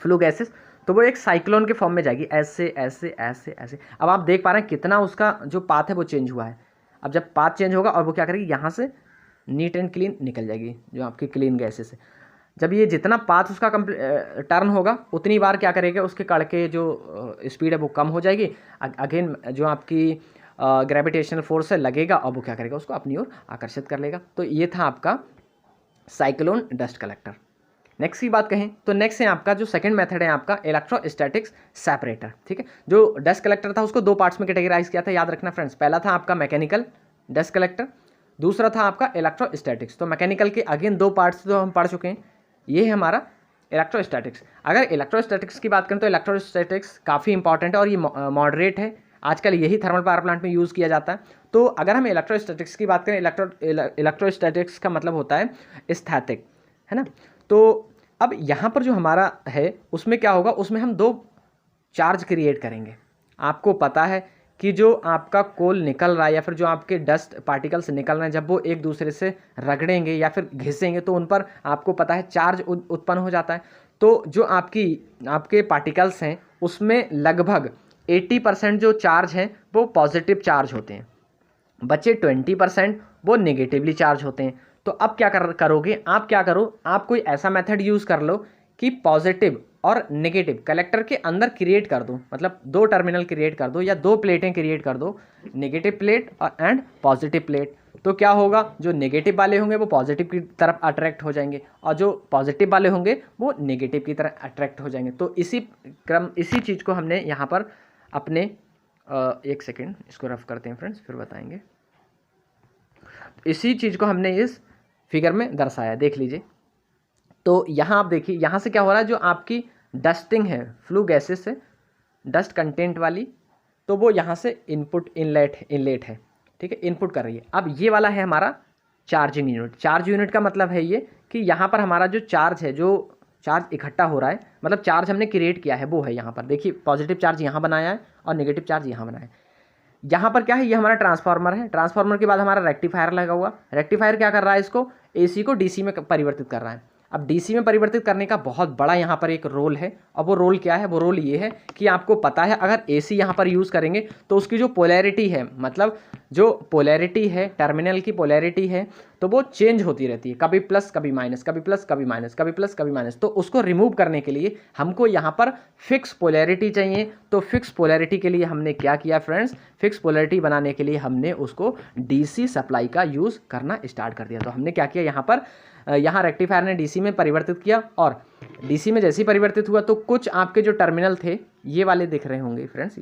फ्लू गैसेस तो वो एक साइक्लोन के फॉर्म में जाएगी, ऐसे ऐसे ऐसे ऐसे। अब आप देख पा रहे हैं कितना उसका जो पाथ है वो चेंज हुआ है। अब जब पाथ चेंज होगा और वो क्या करेगी, यहाँ से नीट एंड क्लीन निकल जाएगी जो आपकी क्लीन गैसेस है। जब ये जितना पाथ उसका टर्न होगा उतनी बार क्या करेगा, उसके कण के जो स्पीड है वो कम हो जाएगी। अगेन जो आपकी ग्रेविटेशनल फोर्स है लगेगा और वो क्या करेगा, उसको अपनी ओर आकर्षित कर लेगा। तो ये था आपका साइक्लोन डस्ट कलेक्टर। नेक्स्ट की बात कहें तो नेक्स्ट है आपका जो सेकंड मेथड है आपका इलेक्ट्रोस्टैटिक्स सेपरेटर, ठीक है। जो डस्ट कलेक्टर था उसको दो पार्ट्स में कैटेगराइज किया था, याद रखना फ्रेंड्स। पहला था आपका मैकेनिकल डस्ट कलेक्टर, दूसरा था आपका इलेक्ट्रोस्टैटिक्स। तो मैकेनिकल के अगेन दो पार्ट्स तो हम पढ़ चुके हैं, ये है हमारा इलेक्ट्रोस्टैटिक्स। अगर इलेक्ट्रोस्टैटिक्स की बात करें तो इलेक्ट्रोस्टैटिक्स काफ़ी इंपॉर्टेंट है और ये मॉडरेट है, आजकल यही थर्मल पावर प्लांट में यूज़ किया जाता है। तो अगर हम इलेक्ट्रोस्टैटिक्स की बात करें, इलेक्ट्रोस्टैटिक्स का मतलब होता है स्थैतिक, है ना। तो अब यहाँ पर जो हमारा है उसमें क्या होगा, उसमें हम दो चार्ज क्रिएट करेंगे। आपको पता है कि जो आपका कोल निकल रहा है या फिर जो आपके डस्ट पार्टिकल्स निकल रहे हैं, जब वो एक दूसरे से रगड़ेंगे या फिर घिसेंगे तो उन पर आपको पता है चार्ज उत्पन्न हो जाता है। तो जो आपके पार्टिकल्स हैं उसमें लगभग 80% जो चार्ज हैं वो पॉजिटिव चार्ज होते हैं, बचे 20% वो नेगेटिवली चार्ज होते हैं। तो अब क्या करोगे, आप क्या करो, आप कोई ऐसा मेथड यूज़ कर लो कि पॉजिटिव और नेगेटिव कलेक्टर के अंदर क्रिएट कर दो, मतलब दो टर्मिनल क्रिएट कर दो या दो प्लेटें क्रिएट कर दो, नेगेटिव प्लेट और एंड पॉजिटिव प्लेट। तो क्या होगा, जो नेगेटिव वाले होंगे वो पॉजिटिव की तरफ अट्रैक्ट हो जाएंगे और जो पॉजिटिव वाले होंगे वो नेगेटिव की तरफ अट्रैक्ट हो जाएंगे। तो इसी चीज़ को हमने यहाँ पर अपने एक सेकेंड इसको रफ करते हैं फ्रेंड्स, फिर बताएंगे। इसी चीज़ को हमने इस फिगर में दर्शाया, देख लीजिए। तो यहाँ आप देखिए, यहाँ से क्या हो रहा है, जो आपकी डस्टिंग है फ्लू गैसेस से डस्ट कंटेंट वाली, तो वो यहाँ से इनलेट है, ठीक है, इनपुट कर रही है। अब ये वाला है हमारा चार्जिंग यूनिट। चार्ज यूनिट का मतलब है ये कि यहाँ पर हमारा जो चार्ज है, जो चार्ज इकट्ठा हो रहा है, मतलब चार्ज हमने क्रिएट किया है वो है यहाँ पर। देखिए पॉजिटिव चार्ज यहाँ बनाया है और नेगेटिव चार्ज यहाँ बनाया है। यहाँ पर क्या है, ये हमारा ट्रांसफार्मर है। ट्रांसफार्मर के बाद हमारा रेक्टिफायर लगा हुआ। रेक्टिफायर क्या कर रहा है, इसको एसी को डीसी में परिवर्तित कर रहा है। अब डीसी में परिवर्तित करने का बहुत बड़ा यहाँ पर एक रोल है। अब वो रोल क्या है, वो रोल ये है कि आपको पता है अगर एसी यहाँ पर यूज़ करेंगे तो उसकी जो पोलैरिटी है, मतलब जो पोलैरिटी है, टर्मिनल की पोलैरिटी है, तो वो चेंज होती रहती है, कभी प्लस कभी माइनस, कभी प्लस कभी माइनस, कभी प्लस कभी माइनस। तो उसको रिमूव करने के लिए हमको यहाँ पर फिक्स पोलैरिटी चाहिए। तो फिक्स पोलैरिटी के लिए हमने क्या किया फ्रेंड्स, फिक्स पोलैरिटी बनाने के लिए हमने उसको डीसी सप्लाई का यूज़ करना स्टार्ट कर दिया। तो हमने क्या किया, यहाँ रेक्टिफायर ने डीसी में परिवर्तित किया और डीसी में जैसे ही परिवर्तित हुआ तो कुछ आपके जो टर्मिनल थे, ये वाले दिख रहे होंगे फ्रेंड्स,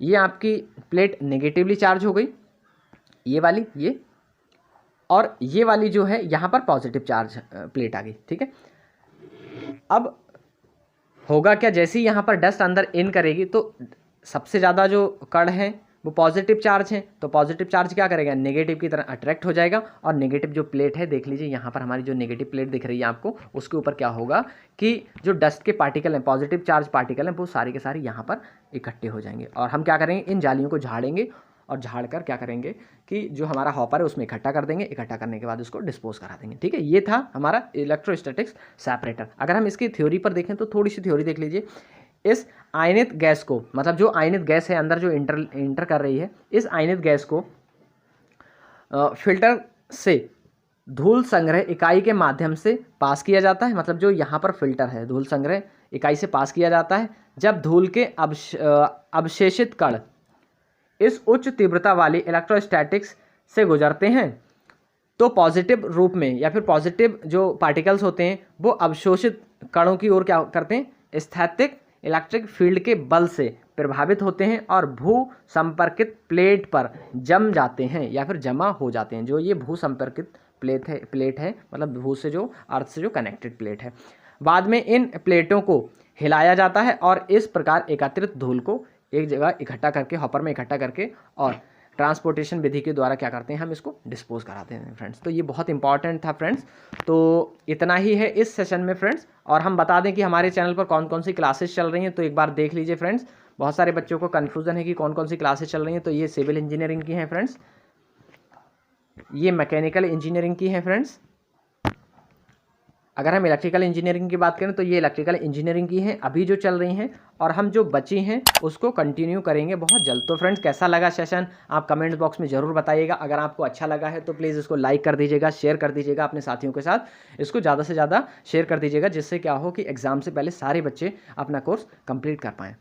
ये आपकी प्लेट नेगेटिवली चार्ज हो गई, ये वाली, ये और ये वाली जो है यहाँ पर पॉजिटिव चार्ज प्लेट आ गई, ठीक है। अब होगा क्या, जैसे ही यहाँ पर डस्ट अंदर इन करेगी तो सबसे ज़्यादा जो कण है वो पॉजिटिव चार्ज है, तो पॉजिटिव चार्ज क्या करेगा, नेगेटिव की तरह अट्रैक्ट हो जाएगा। और नेगेटिव जो प्लेट है, देख लीजिए यहाँ पर हमारी जो नेगेटिव प्लेट दिख रही है आपको, उसके ऊपर क्या होगा कि जो डस्ट के पार्टिकल हैं, पॉजिटिव चार्ज पार्टिकल हैं, वो सारे के सारे यहाँ पर इकट्ठे हो जाएंगे। और हम क्या करेंगे, इन जालियों को झाड़ेंगे और झाड़ कर क्या करेंगे कि जो हमारा हॉपर है उसमें इकट्ठा कर देंगे। इकट्ठा करने के बाद उसको डिस्पोज करा देंगे, ठीक है। ये था हमारा इलेक्ट्रोस्टैटिक्स सेपरेटर। अगर हम इसकी थ्योरी पर देखें तो थोड़ी सी थ्योरी देख लीजिए। इस आयनित गैस को, मतलब जो आयनित गैस है अंदर जो इंटर कर रही है, इस आयनित गैस को फिल्टर से धूल संग्रह इकाई के माध्यम से पास किया जाता है, मतलब जो यहाँ पर फिल्टर है धूल संग्रह इकाई से पास किया जाता है। जब धूल के अवशेषित कण इस उच्च तीव्रता वाली इलेक्ट्रोस्टैटिक्स से गुजरते हैं तो पॉजिटिव रूप में या फिर पॉजिटिव जो पार्टिकल्स होते हैं वो अवशोषित कणों की ओर क्या करते हैं, स्थैतिक इलेक्ट्रिक फील्ड के बल से प्रभावित होते हैं और भू संपर्कित प्लेट पर जम जाते हैं या फिर जमा हो जाते हैं। जो ये भू संपर्कित प्लेट है मतलब भू से जो अर्थ से जो कनेक्टेड प्लेट है। बाद में इन प्लेटों को हिलाया जाता है और इस प्रकार एकत्रित धूल को एक जगह इकट्ठा करके हॉपर में इकट्ठा करके और ट्रांसपोर्टेशन विधि के द्वारा क्या करते हैं, हम इसको डिस्पोज कराते हैं फ्रेंड्स। तो ये बहुत इंपॉर्टेंट था फ्रेंड्स। तो इतना ही है इस सेशन में फ्रेंड्स। और हम बता दें कि हमारे चैनल पर कौन कौन सी क्लासेस चल रही हैं, तो एक बार देख लीजिए फ्रेंड्स। बहुत सारे बच्चों को कन्फ्यूजन है कि कौन कौन सी क्लासेस चल रही हैं। तो ये सिविल इंजीनियरिंग की हैं फ्रेंड्स, ये मैकेनिकल इंजीनियरिंग की हैं फ्रेंड्स। अगर हम इलेक्ट्रिकल इंजीनियरिंग की बात करें तो ये इलेक्ट्रिकल इंजीनियरिंग की हैं अभी जो चल रही हैं, और हम जो बची हैं उसको कंटिन्यू करेंगे बहुत जल्द। तो फ्रेंड्स कैसा लगा सेशन आप कमेंट बॉक्स में ज़रूर बताइएगा। अगर आपको अच्छा लगा है तो प्लीज़ इसको लाइक कर दीजिएगा, शेयर कर दीजिएगा अपने साथियों के साथ। इसको ज़्यादा से ज़्यादा शेयर कर दीजिएगा जिससे क्या हो कि एग्ज़ाम से पहले सारे बच्चे अपना कोर्स कंप्लीट कर पाएँ।